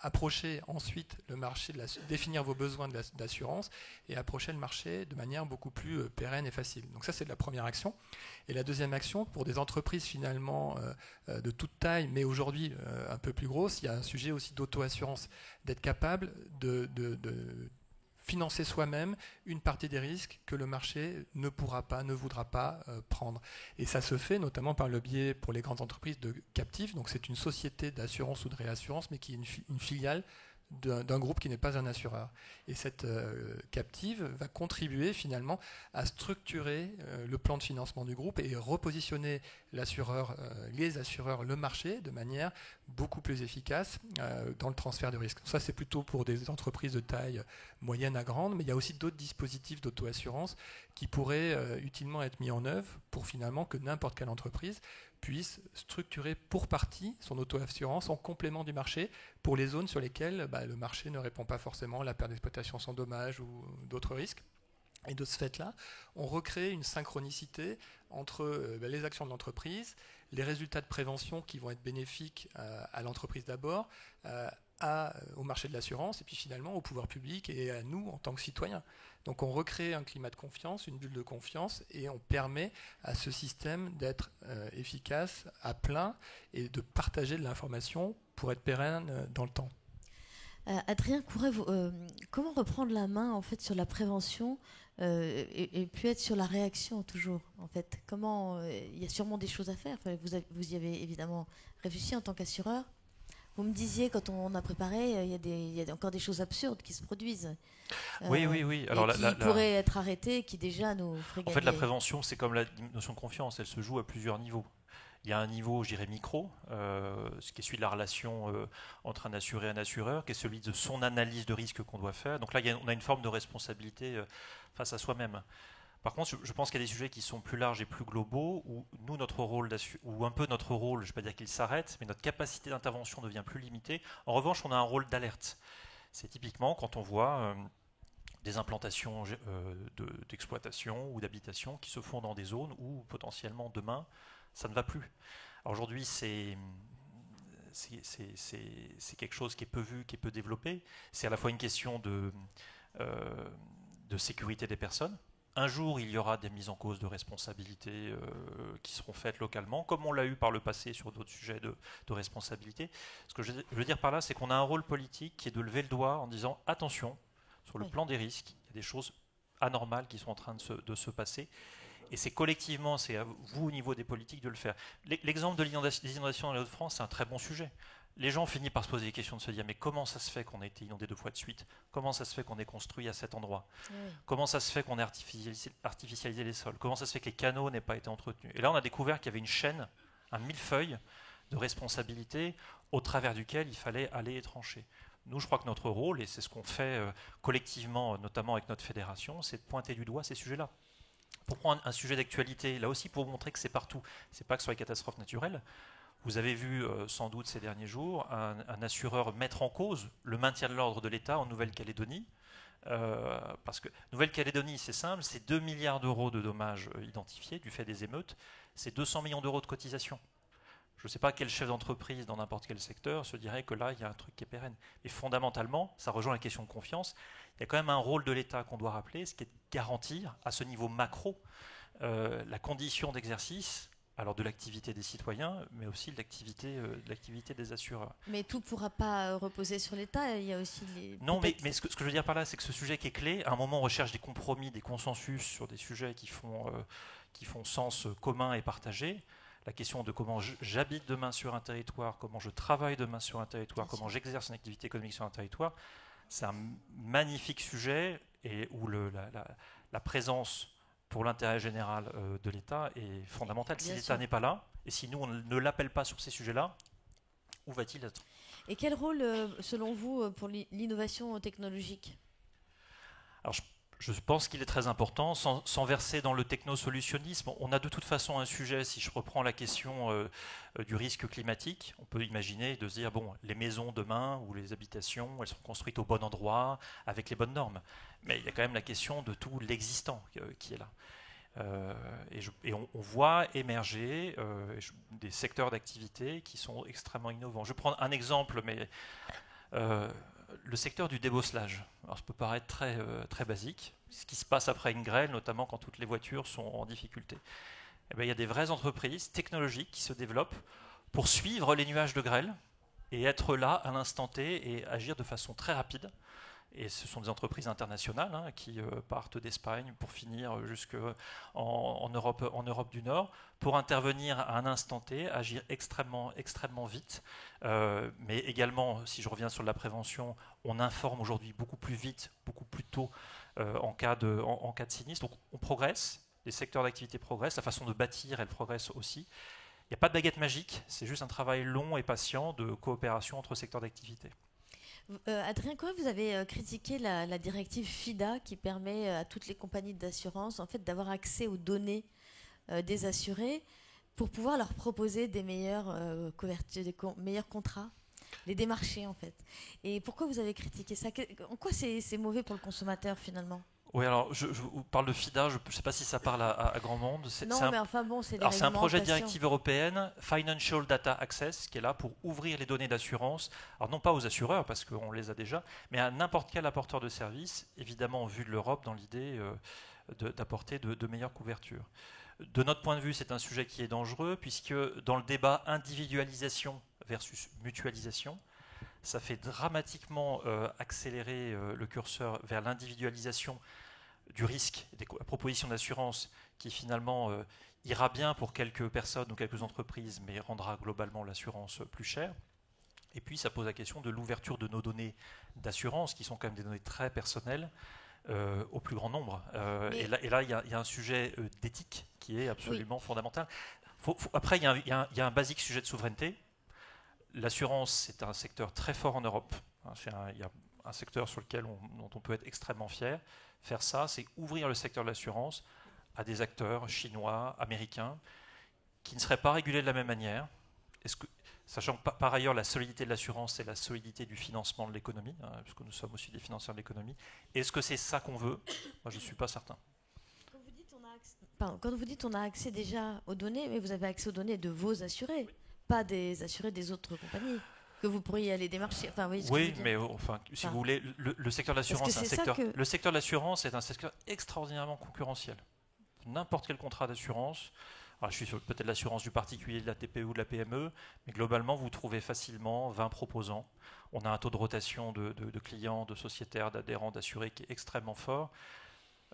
approcher ensuite le marché, définir vos besoins d'assurance et approcher le marché de manière beaucoup plus pérenne et facile. Donc ça, c'est la première action. Et la deuxième action, pour des entreprises finalement de toute taille, mais aujourd'hui un peu plus grosses, il y a un sujet aussi d'auto-assurance, d'être capable de financer soi-même une partie des risques que le marché ne voudra pas prendre. Et ça se fait notamment par le biais, pour les grandes entreprises, de captifs. Donc c'est une société d'assurance ou de réassurance, mais qui est une filiale d'un groupe qui n'est pas un assureur. Et cette captive va contribuer finalement à structurer le plan de financement du groupe et repositionner l'assureur, les assureurs, le marché de manière beaucoup plus efficace dans le transfert de risque. Ça, c'est plutôt pour des entreprises de taille moyenne à grande, mais il y a aussi d'autres dispositifs d'auto-assurance qui pourraient utilement être mis en œuvre pour finalement que n'importe quelle entreprise puisse structurer pour partie son auto-assurance en complément du marché pour les zones sur lesquelles le marché ne répond pas forcément à la perte d'exploitation sans dommage ou d'autres risques. Et de ce fait-là, on recrée une synchronicité entre les actions de l'entreprise, les résultats de prévention qui vont être bénéfiques à l'entreprise d'abord, au marché de l'assurance, et puis finalement au pouvoir public et à nous en tant que citoyens. Donc on recrée un climat de confiance, une bulle de confiance, et on permet à ce système d'être efficace à plein et de partager de l'information pour être pérenne dans le temps. Adrien Couret, comment reprendre la main en fait sur la prévention et puis être sur la réaction toujours en fait. Comment il y a sûrement des choses à faire. Enfin, vous y avez évidemment réfléchi en tant qu'assureur. Vous me disiez quand on a préparé, il y a encore des choses absurdes qui se produisent. Oui. Alors, qui pourraient être arrêtées, qui déjà nous feraient gagner. En fait, la prévention, c'est comme la notion de confiance. Elle se joue à plusieurs niveaux. Il y a un niveau, je dirais, micro, ce qui est celui de la relation entre un assuré et un assureur, qui est celui de son analyse de risque qu'on doit faire. Donc là, on a une forme de responsabilité face à soi-même. Par contre, je pense qu'il y a des sujets qui sont plus larges et plus globaux, où nous, notre rôle, ou un peu notre rôle, je ne vais pas dire qu'il s'arrête, mais notre capacité d'intervention devient plus limitée. En revanche, on a un rôle d'alerte. C'est typiquement quand on voit des implantations d'exploitation ou d'habitation qui se font dans des zones où potentiellement demain, ça ne va plus. Alors aujourd'hui, c'est quelque chose qui est peu vu, qui est peu développé. C'est à la fois une question de sécurité des personnes. Un jour, il y aura des mises en cause de responsabilité qui seront faites localement, comme on l'a eu par le passé sur d'autres sujets de responsabilité. Ce que je veux dire par là, c'est qu'on a un rôle politique qui est de lever le doigt en disant « Attention, sur le plan des risques, il y a des choses anormales qui sont en train de se passer. » Et c'est collectivement, c'est à vous au niveau des politiques de le faire. L'exemple des inondations dans les Hauts-de-France, c'est un très bon sujet. Les gens finissent par se poser des questions, de se dire mais comment ça se fait qu'on a été inondé 2 fois de suite? Comment ça se fait qu'on ait construit à cet endroit? Comment ça se fait qu'on ait artificialisé les sols? Comment ça se fait que les canaux n'aient pas été entretenus? Et là, on a découvert qu'il y avait une chaîne, un millefeuille de responsabilités au travers duquel il fallait aller trancher. Nous, je crois que notre rôle, et c'est ce qu'on fait collectivement, notamment avec notre fédération, c'est de pointer du doigt ces sujets-là. Pour prendre un sujet d'actualité, là aussi pour vous montrer que c'est partout, c'est pas que sur les catastrophes naturelles. Vous avez vu sans doute ces derniers jours un assureur mettre en cause le maintien de l'ordre de l'État en Nouvelle-Calédonie. Parce que Nouvelle-Calédonie, c'est simple, c'est 2 milliards d'euros de dommages identifiés du fait des émeutes, c'est 200 millions d'euros de cotisations. Je ne sais pas quel chef d'entreprise dans n'importe quel secteur se dirait que là, il y a un truc qui est pérenne. Et fondamentalement, ça rejoint la question de confiance, il y a quand même un rôle de l'État qu'on doit rappeler, ce qui est de garantir à ce niveau macro la condition d'exercice, alors de l'activité des citoyens, mais aussi de l'activité des assureurs. Mais tout ne pourra pas reposer sur l'État, il y a aussi les... Non, mais ce que je veux dire par là, c'est que ce sujet qui est clé, à un moment on recherche des compromis, des consensus sur des sujets qui font sens commun et partagé. La question de comment j'habite demain sur un territoire, comment je travaille demain sur un territoire, comment j'exerce une activité économique sur un territoire, c'est un magnifique sujet et où la présence pour l'intérêt général de l'État est fondamentale. Si l'État n'est pas là, et si nous on ne l'appelle pas sur ces sujets-là, où va-t-il être? Et quel rôle, selon vous, pour l'innovation technologique? Alors, je pense qu'il est très important, sans verser dans le technosolutionnisme. On a de toute façon un sujet, si je reprends la question du risque climatique, on peut imaginer de se dire, bon, les maisons demain ou les habitations, elles sont construites au bon endroit, avec les bonnes normes. Mais il y a quand même la question de tout l'existant qui est là. Et on voit émerger des secteurs d'activité qui sont extrêmement innovants. Je vais prendre un exemple, mais... le secteur du débosselage. Alors, ça peut paraître très basique. Ce qui se passe après une grêle, notamment quand toutes les voitures sont en difficulté. Eh bien, il y a des vraies entreprises technologiques qui se développent pour suivre les nuages de grêle et être là à l'instant T et agir de façon très rapide. Et ce sont des entreprises internationales qui partent d'Espagne pour finir jusqu'en Europe du Nord, pour intervenir à un instant T, agir extrêmement vite. Mais également, si je reviens sur la prévention, on informe aujourd'hui beaucoup plus vite, beaucoup plus tôt en cas de sinistre. Donc on progresse, les secteurs d'activité progressent, la façon de bâtir, elle progresse aussi. Il n'y a pas de baguette magique, c'est juste un travail long et patient de coopération entre secteurs d'activité. Adrien Couret, vous avez critiqué la directive FIDA qui permet à toutes les compagnies d'assurance en fait, d'avoir accès aux données des assurés pour pouvoir leur proposer des meilleures couvertures, des meilleurs contrats, les démarcher en fait. Et pourquoi vous avez critiqué ça? En quoi c'est mauvais pour le consommateur finalement? Oui, alors je vous parle de FIDA, je ne sais pas si ça parle à grand monde. Non, mais enfin bon, c'est des alors c'est un projet de réglementations. directive européenne, Financial Data Access, qui est là pour ouvrir les données d'assurance, alors non pas aux assureurs, parce qu'on les a déjà, mais à n'importe quel apporteur de services, évidemment en vue de l'Europe, dans l'idée d'apporter de meilleures couvertures. De notre point de vue, c'est un sujet qui est dangereux, puisque dans le débat individualisation versus mutualisation, ça fait dramatiquement accélérer le curseur vers l'individualisation du risque des propositions d'assurance qui finalement ira bien pour quelques personnes ou quelques entreprises, mais rendra globalement l'assurance plus chère. Et puis ça pose la question de l'ouverture de nos données d'assurance, qui sont quand même des données très personnelles, au plus grand nombre. Et là, il y a un sujet d'éthique qui est absolument fondamental. Après, il y a un basique sujet de souveraineté. L'assurance, c'est un secteur très fort en Europe. Il y a un secteur sur lequel dont on peut être extrêmement fier. Faire ça, c'est ouvrir le secteur de l'assurance à des acteurs chinois, américains, qui ne seraient pas régulés de la même manière. Sachant que par ailleurs, la solidité de l'assurance, c'est la solidité du financement de l'économie, puisque nous sommes aussi des financeurs de l'économie. Est-ce que c'est ça qu'on veut? Moi, je ne suis pas certain. Quand vous dites on a accès déjà aux données, mais vous avez accès aux données de vos assurés, pas des assurés des autres compagnies que vous pourriez aller démarcher. Enfin, oui, mais enfin, si vous voulez, le secteur de l'assurance, le secteur de l'assurance est un secteur extraordinairement concurrentiel. N'importe quel contrat d'assurance. Alors, je suis sur peut-être l'assurance du particulier, de la TPE ou de la PME, mais globalement, vous trouvez facilement 20 proposants. On a un taux de rotation de clients, de sociétaires, d'adhérents, d'assurés qui est extrêmement fort.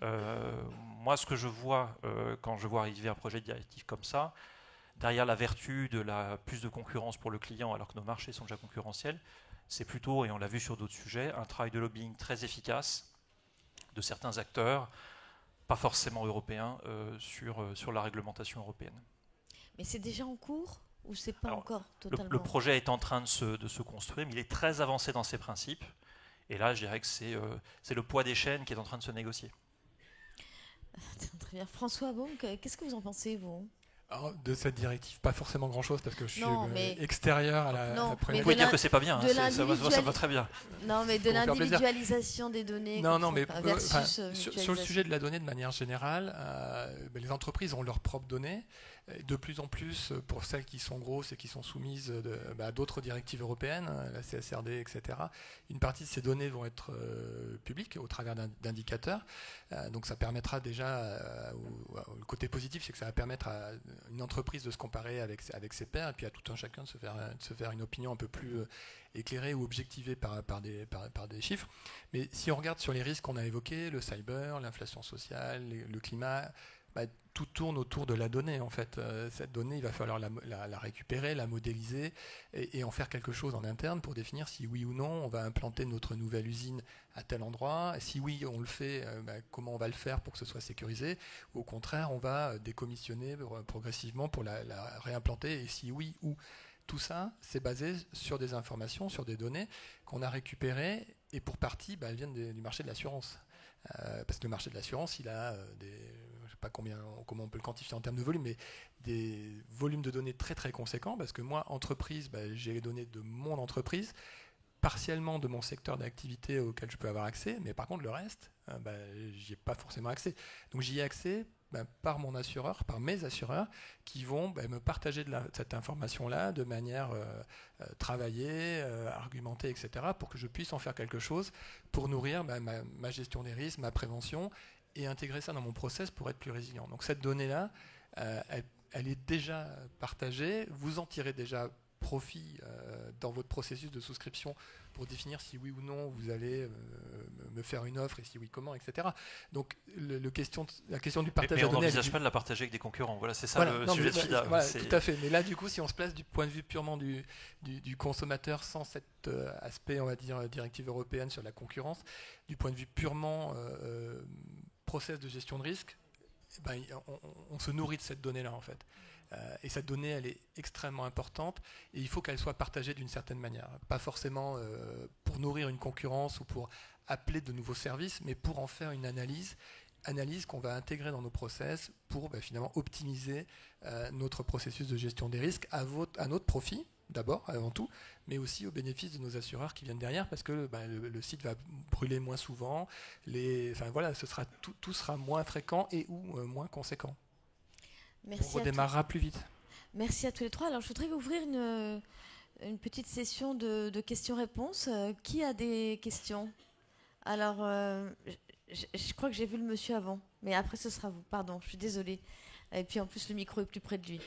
Moi, ce que je vois quand je vois arriver un projet de directive comme ça, derrière la vertu de la plus de concurrence pour le client, alors que nos marchés sont déjà concurrentiels, c'est plutôt, et on l'a vu sur d'autres sujets, un travail de lobbying très efficace de certains acteurs, pas forcément européens, sur la réglementation européenne. Mais c'est déjà en cours ou c'est pas encore totalement? Le projet est en train de se construire, mais il est très avancé dans ses principes. Et là, je dirais que c'est le poids des chaînes qui est en train de se négocier. Très bien. François Baum, qu'est-ce que vous en pensez, vous? Alors, de cette directive, pas forcément grand-chose, parce que je suis extérieur à la première. Vous pouvez dire que c'est pas bien, ça va très bien. Non, mais de l'individualisation des données. Non, mais sur le sujet de la donnée de manière générale, les entreprises ont leurs propres données. De plus en plus, pour celles qui sont grosses et qui sont soumises à d'autres directives européennes, la CSRD, etc., une partie de ces données vont être publiques au travers d'indicateurs. Donc ça permettra déjà, le côté positif, c'est que ça va permettre à une entreprise de se comparer avec ses pairs et puis à tout un chacun de se faire une opinion un peu plus éclairée ou objectivée par des chiffres. Mais si on regarde sur les risques qu'on a évoqués, le cyber, l'inflation sociale, le climat, tout tourne autour de la donnée en fait. Cette donnée, il va falloir la récupérer, la modéliser et en faire quelque chose en interne pour définir si oui ou non on va implanter notre nouvelle usine à tel endroit. Si oui, on le fait, comment on va le faire pour que ce soit sécurisé, ou au contraire, on va décommissionner progressivement pour la réimplanter, et si oui, où. Tout ça, c'est basé sur des informations, sur des données qu'on a récupérées, et pour partie, elles viennent du marché de l'assurance. Parce que le marché de l'assurance, il a je ne sais pas comment on peut le quantifier en termes de volume, mais des volumes de données très très conséquents, parce que moi, entreprise, j'ai les données de mon entreprise, partiellement de mon secteur d'activité auquel je peux avoir accès, mais par contre le reste, j'y ai pas forcément accès. Donc j'y ai accès par mon assureur, par mes assureurs, qui vont me partager cette information-là de manière travaillée, argumentée, etc., pour que je puisse en faire quelque chose, pour nourrir ma gestion des risques, ma prévention, et intégrer ça dans mon process pour être plus résilient. Donc cette donnée-là, elle est déjà partagée, vous en tirez déjà profit dans votre processus de souscription pour définir si oui ou non vous allez me faire une offre, et si oui comment, etc. Donc la question du partage mais de données... on n'envisage pas de la partager avec des concurrents, voilà, c'est ça le sujet de FIDA. Voilà, tout à fait, mais là du coup si on se place du point de vue purement du consommateur, sans cet aspect, on va dire, directive européenne sur la concurrence, du point de vue purement process de gestion de risque, on se nourrit de cette donnée-là en fait. Et cette donnée, elle est extrêmement importante et il faut qu'elle soit partagée d'une certaine manière. Pas forcément pour nourrir une concurrence ou pour appeler de nouveaux services, mais pour en faire une analyse qu'on va intégrer dans nos process pour finalement optimiser notre processus de gestion des risques à notre profit, d'abord, avant tout, mais aussi au bénéfice de nos assureurs qui viennent derrière, parce que le site va brûler moins souvent, tout sera moins fréquent et ou moins conséquent. Merci. On redémarrera plus vite. Merci à tous les trois. Alors je voudrais ouvrir une petite session de questions-réponses. Qui a des questions? Alors, je crois que j'ai vu le monsieur avant, mais après ce sera vous. Pardon, je suis désolée. Et puis en plus le micro est plus près de lui.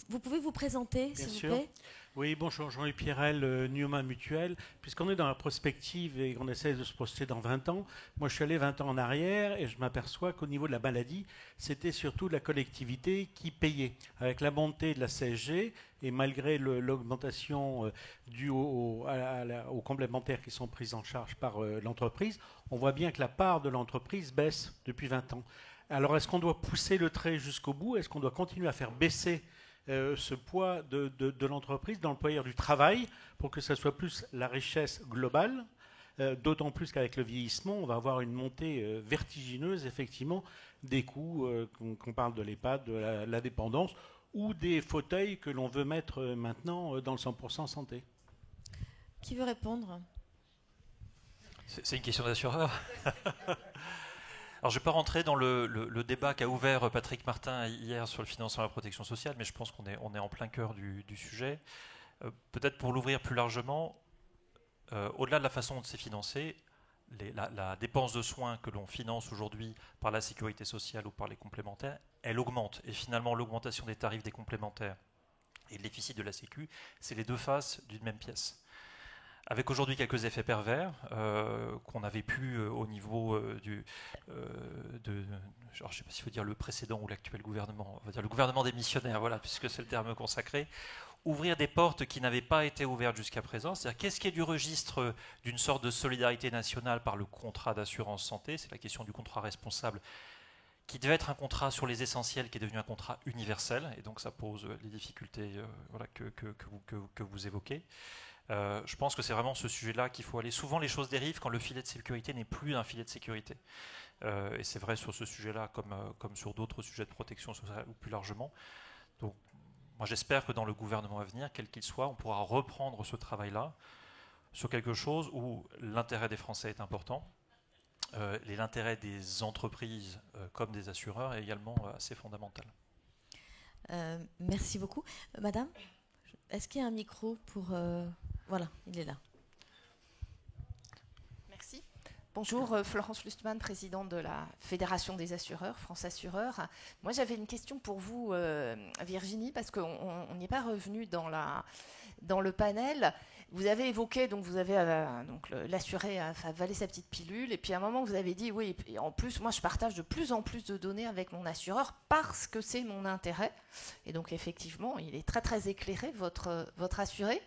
Vous pouvez vous présenter, s'il vous plaît? Oui, bonjour, Jean-Louis Pierrel, Newman Mutuel. Puisqu'on est dans la prospective et qu'on essaie de se projeter dans 20 ans, moi je suis allé 20 ans en arrière et je m'aperçois qu'au niveau de la maladie, c'était surtout la collectivité qui payait. Avec la montée de la CSG et malgré l'augmentation due aux complémentaires qui sont prises en charge par l'entreprise, on voit bien que la part de l'entreprise baisse depuis 20 ans. Alors est-ce qu'on doit pousser le trait jusqu'au bout? Est-ce qu'on doit continuer à faire baisser ce poids de l'entreprise dans l'employeur du travail pour que ça soit plus la richesse globale, d'autant plus qu'avec le vieillissement, on va avoir une montée vertigineuse, effectivement, des coûts, qu'on parle de l'EHPAD, de la dépendance, ou des fauteuils que l'on veut mettre maintenant dans le 100% santé. Qui veut répondre? C'est une question d'assureur. Alors, je ne vais pas rentrer dans le débat qu'a ouvert Patrick Martin hier sur le financement et la protection sociale, mais je pense qu'on est en plein cœur du sujet. Peut-être pour l'ouvrir plus largement, au-delà de la façon dont c'est financé, la dépense de soins que l'on finance aujourd'hui par la sécurité sociale ou par les complémentaires, elle augmente. Et finalement, l'augmentation des tarifs des complémentaires et le déficit de la Sécu, c'est les deux faces d'une même pièce. Avec aujourd'hui quelques effets pervers qu'on avait pu au niveau je ne sais pas s'il faut dire le précédent ou l'actuel gouvernement, on va dire le gouvernement démissionnaire, voilà, puisque c'est le terme consacré, ouvrir des portes qui n'avaient pas été ouvertes jusqu'à présent. C'est-à-dire qu'est-ce qui est du registre d'une sorte de solidarité nationale par le contrat d'assurance santé, c'est la question du contrat responsable, qui devait être un contrat sur les essentiels, qui est devenu un contrat universel, et donc ça pose les difficultés que vous évoquez. Je pense que c'est vraiment ce sujet-là qu'il faut aller. Souvent, les choses dérivent quand le filet de sécurité n'est plus un filet de sécurité. Et c'est vrai sur ce sujet-là, comme sur d'autres sujets de protection sociale ou plus largement. Donc, moi, j'espère que dans le gouvernement à venir, quel qu'il soit, on pourra reprendre ce travail-là sur quelque chose où l'intérêt des Français est important. Et l'intérêt des entreprises comme des assureurs est également assez fondamental. Merci beaucoup. Madame, est-ce qu'il y a un micro pour... Voilà, il est là. Merci. Bonjour, Florence Lustmann, présidente de la Fédération des assureurs, France Assureurs. Moi, j'avais une question pour vous, Virginie, parce qu'on n'y est pas revenu dans le panel. Vous avez évoqué, donc vous avez l'assuré a avalé sa petite pilule, et puis à un moment vous avez dit oui, et en plus moi je partage de plus en plus de données avec mon assureur parce que c'est mon intérêt. Et donc effectivement, il est très très éclairé, votre assuré.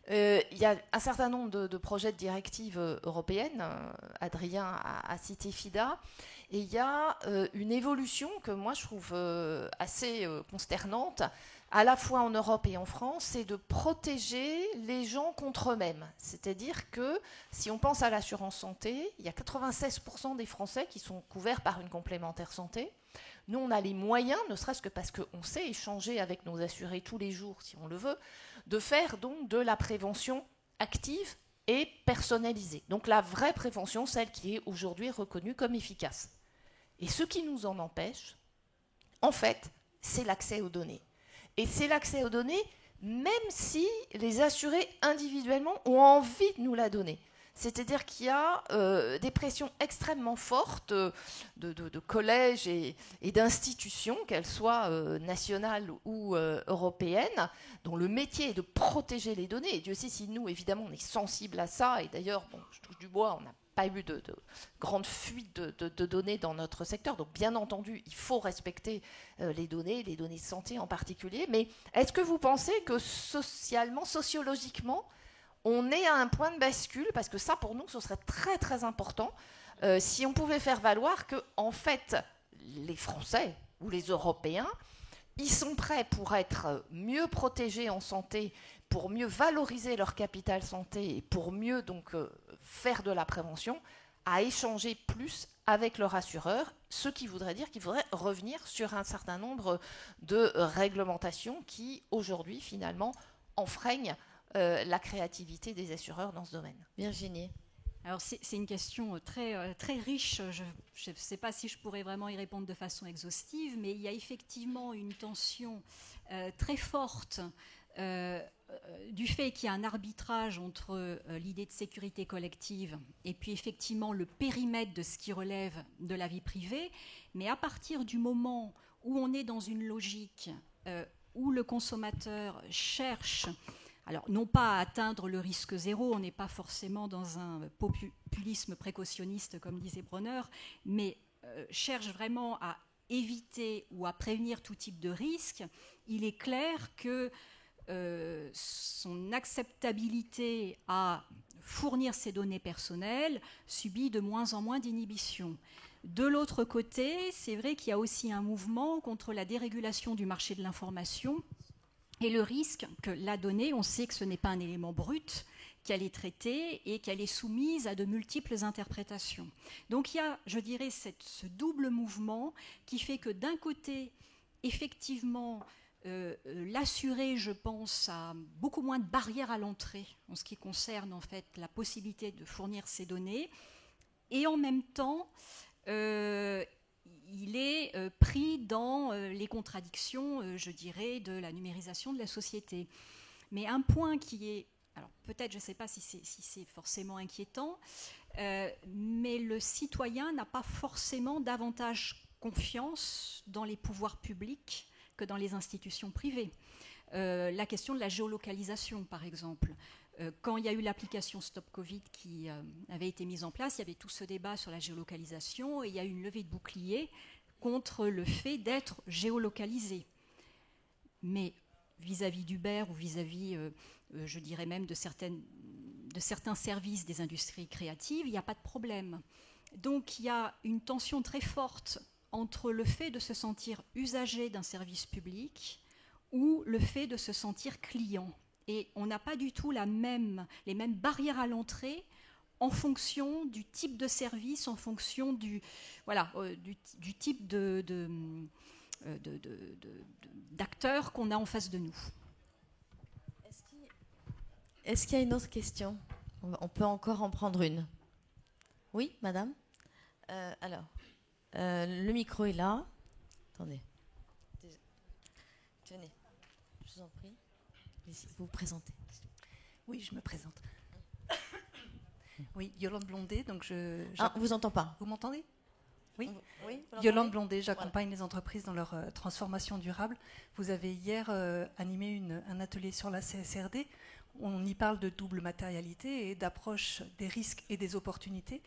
Il y a un certain nombre de projets de directives européennes. Adrien a cité FIDA. Et il y a une évolution que moi je trouve assez consternante, à la fois en Europe et en France, c'est de protéger les gens contre eux-mêmes. C'est-à-dire que si on pense à l'assurance santé, il y a 96% des Français qui sont couverts par une complémentaire santé. Nous, on a les moyens, ne serait-ce que parce qu'on sait échanger avec nos assurés tous les jours, si on le veut, de faire donc de la prévention active et personnalisée. Donc la vraie prévention, celle qui est aujourd'hui reconnue comme efficace. Et ce qui nous en empêche, en fait, c'est l'accès aux données. Et c'est l'accès aux données, même si les assurés individuellement ont envie de nous la donner. C'est-à-dire qu'il y a des pressions extrêmement fortes de collèges et d'institutions, qu'elles soient nationales ou européennes, dont le métier est de protéger les données. Et Dieu sait si nous, évidemment, on est sensibles à ça. Et d'ailleurs, bon, je touche du bois, on n'a pas eu de grande fuite de données dans notre secteur. Donc, bien entendu, il faut respecter les données de santé en particulier. Mais est-ce que vous pensez que socialement, sociologiquement, on est à un point de bascule, parce que ça, pour nous, ce serait très, très important, si on pouvait faire valoir que, en fait, les Français ou les Européens, ils sont prêts pour être mieux protégés en santé, pour mieux valoriser leur capital santé et pour mieux donc faire de la prévention, à échanger plus avec leur assureur, ce qui voudrait dire qu'il faudrait revenir sur un certain nombre de réglementations qui, aujourd'hui, finalement, enfreignent la créativité des assureurs dans ce domaine. Virginie. Alors c'est une question très riche. Je ne sais pas si je pourrais vraiment y répondre de façon exhaustive, mais il y a effectivement une tension très forte du fait qu'il y a un arbitrage entre l'idée de sécurité collective et puis effectivement le périmètre de ce qui relève de la vie privée. Mais à partir du moment où on est dans une logique où le consommateur cherche, alors non pas à atteindre le risque zéro, on n'est pas forcément dans un populisme précautionniste comme disait Bronner, mais cherche vraiment à éviter ou à prévenir tout type de risque, il est clair que son acceptabilité à fournir ses données personnelles subit de moins en moins d'inhibition. De l'autre côté, c'est vrai qu'il y a aussi un mouvement contre la dérégulation du marché de l'information et le risque que la donnée, on sait que ce n'est pas un élément brut, qu'elle est traitée et qu'elle est soumise à de multiples interprétations. Donc il y a, je dirais, ce double mouvement qui fait que d'un côté, effectivement, l'assuré, je pense, a beaucoup moins de barrières à l'entrée en ce qui concerne en fait la possibilité de fournir ces données, et en même temps, il est pris dans les contradictions, je dirais, de la numérisation de la société. Mais un point qui est, alors peut-être, je ne sais pas si c'est forcément inquiétant, mais le citoyen n'a pas forcément davantage confiance dans les pouvoirs publics que dans les institutions privées. La question de la géolocalisation, par exemple. Quand il y a eu l'application Stop Covid qui avait été mise en place, il y avait tout ce débat sur la géolocalisation et il y a eu une levée de bouclier contre le fait d'être géolocalisé. Mais vis-à-vis d'Uber ou vis-à-vis, je dirais même, de certains services des industries créatives, il n'y a pas de problème. Donc il y a une tension très forte entre le fait de se sentir usager d'un service public ou le fait de se sentir client. Et on n'a pas du tout les mêmes barrières à l'entrée en fonction du type de service, en fonction du type d'acteurs qu'on a en face de nous. Est-ce qu'il y a une autre question ? On peut encore en prendre une. Oui, madame ? Le micro est là. Attendez. Tenez, je vous en prie. Vous vous présentez. Oui, je me présente. Oui, Yolande Blondet. Donc on vous entend pas. Vous m'entendez ? Oui. Oui. Yolande Blondet, j'accompagne les entreprises dans leur transformation durable. Vous avez hier animé un atelier sur la CSRD. On y parle de double matérialité et d'approche des risques et des opportunités.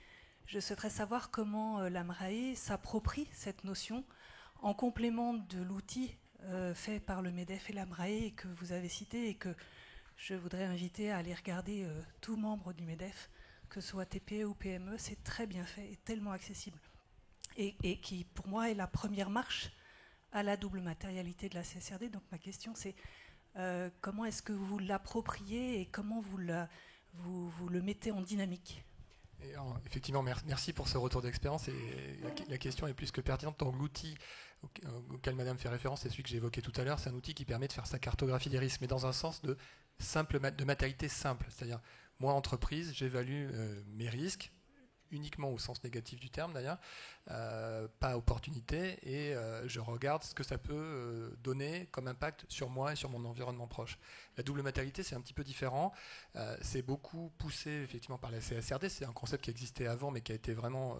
Je souhaiterais savoir comment la MRAE s'approprie cette notion en complément de l'outil fait par le MEDEF et la MRAE que vous avez cité et que je voudrais inviter à aller regarder tout membre du MEDEF, que ce soit TPE ou PME, c'est très bien fait et tellement accessible. Et qui, pour moi, est la première marche à la double matérialité de la CSRD. Donc ma question, c'est comment est-ce que vous l'appropriez et comment vous le mettez en dynamique ? Et effectivement, merci pour ce retour d'expérience. Et la question est plus que pertinente. Donc, l'outil auquel Madame fait référence, c'est celui que j'ai évoqué tout à l'heure. C'est un outil qui permet de faire sa cartographie des risques, mais dans un sens de matérialité simple. C'est-à-dire, moi, entreprise, j'évalue mes risques, uniquement au sens négatif du terme d'ailleurs, pas opportunité, et je regarde ce que ça peut donner comme impact sur moi et sur mon environnement proche. La double matérialité, c'est un petit peu différent. C'est beaucoup poussé effectivement par la CSRD. C'est un concept qui existait avant, mais qui a été vraiment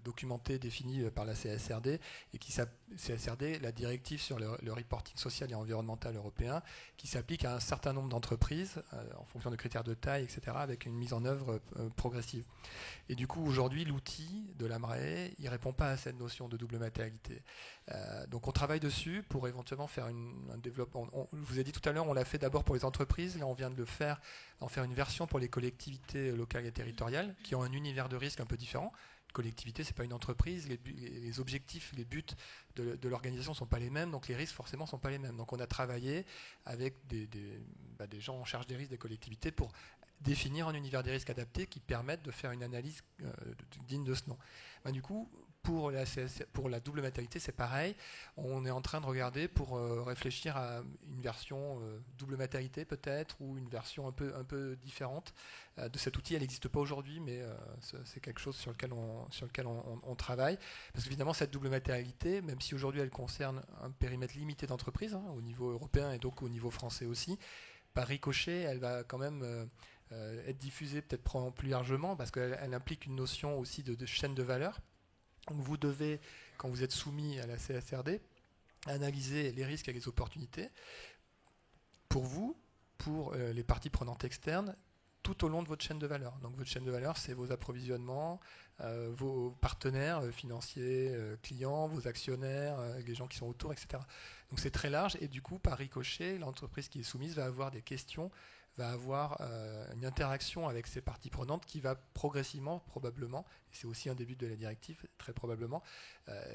documenté, défini par la CSRD, et CSRD, la directive sur le reporting social et environnemental européen, qui s'applique à un certain nombre d'entreprises en fonction de critères de taille, etc., avec une mise en œuvre progressive. Et du coup, aujourd'hui, l'outil de la MRAE, il ne répond pas à cette notion de double matérialité. Donc on travaille dessus pour éventuellement faire un développement. Je vous ai dit tout à l'heure, on l'a fait d'abord pour les entreprises, là on vient de en faire une version pour les collectivités locales et territoriales, qui ont un univers de risque un peu différent, collectivité, c'est pas une entreprise, les objectifs, les buts de l'organisation sont pas les mêmes, donc les risques forcément sont pas les mêmes. Donc on a travaillé avec des gens en charge des risques des collectivités pour définir un univers des risques adapté qui permette de faire une analyse digne de ce nom. Du coup, pour la double matérialité, c'est pareil. On est en train de regarder pour réfléchir à une version double matérialité peut-être, ou une version un peu différente de cet outil. Elle n'existe pas aujourd'hui, mais c'est quelque chose sur lequel on travaille. Parce qu'évidemment, cette double matérialité, même si aujourd'hui elle concerne un périmètre limité d'entreprise, au niveau européen et donc au niveau français aussi, par ricochet, elle va quand même être diffusée peut-être plus largement, parce qu'elle implique une notion aussi de chaîne de valeur. Donc vous devez, quand vous êtes soumis à la CSRD, analyser les risques et les opportunités pour vous, pour les parties prenantes externes, tout au long de votre chaîne de valeur. Donc votre chaîne de valeur, c'est vos approvisionnements, vos partenaires financiers, clients, vos actionnaires, les gens qui sont autour, etc. Donc c'est très large, et du coup, par ricochet, l'entreprise qui est soumise va avoir des questions, va avoir une interaction avec ces parties prenantes qui va progressivement, probablement, et c'est aussi un des buts de la directive, très probablement,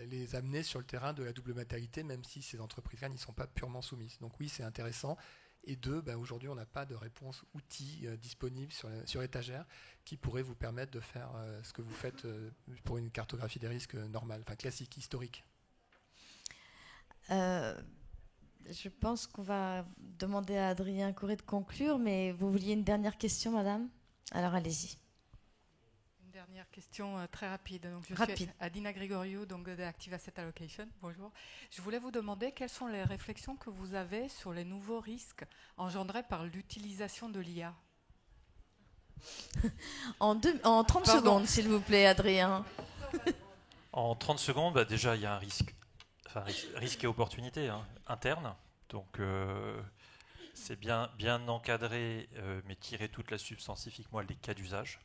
les amener sur le terrain de la double matérialité, même si ces entreprises-là n'y sont pas purement soumises. Donc oui, c'est intéressant. Et deux, aujourd'hui, on n'a pas de réponse outil disponible sur étagère qui pourrait vous permettre de faire ce que vous faites pour une cartographie des risques normale, enfin classique, historique. Je pense qu'on va demander à Adrien Corré de conclure, mais vous vouliez une dernière question, madame? Alors allez-y. Une dernière question très rapide. Donc, je Rapide. suis Adina Gregorio, donc de Active Asset Allocation. Bonjour. Je voulais vous demander quelles sont les réflexions que vous avez sur les nouveaux risques engendrés par l'utilisation de l'IA. En 30 secondes, s'il vous plaît, Adrien. En 30 secondes, déjà, il y a un risque. Enfin, risque et opportunité interne. Donc, c'est bien encadré, mais tirer toute la substantifique moelle des cas d'usage.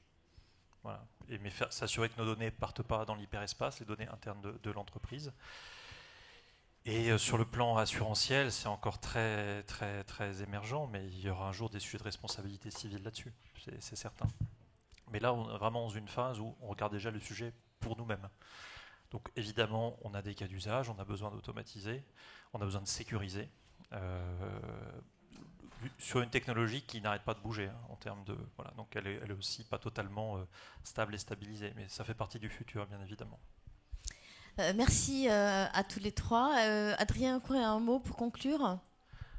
Voilà. Mais s'assurer que nos données ne partent pas dans l'hyperespace, les données internes de l'entreprise. Et sur le plan assurantiel, c'est encore très, très, très émergent, mais il y aura un jour des sujets de responsabilité civile là-dessus, c'est certain. Mais là, on est vraiment dans une phase où on regarde déjà le sujet pour nous-mêmes. Donc évidemment, on a des cas d'usage, on a besoin d'automatiser, on a besoin de sécuriser sur une technologie qui n'arrête pas de bouger en termes de voilà. Donc elle est aussi pas totalement stable et stabilisée, mais ça fait partie du futur, bien évidemment. Merci à tous les trois. Adrien Corré, un mot pour conclure?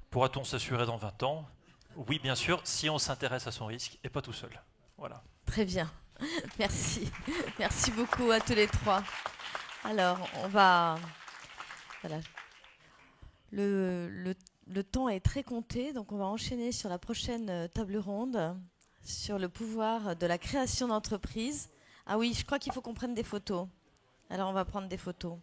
Pourra-t-on s'assurer dans 20 ans? Oui, bien sûr, si on s'intéresse à son risque et pas tout seul. Voilà. Très bien. Merci. Merci beaucoup à tous les trois. Alors, on va... Voilà. Le temps est très compté, donc on va enchaîner sur la prochaine table ronde sur le pouvoir de la création d'entreprise. Ah oui, je crois qu'il faut qu'on prenne des photos. Alors, on va prendre des photos.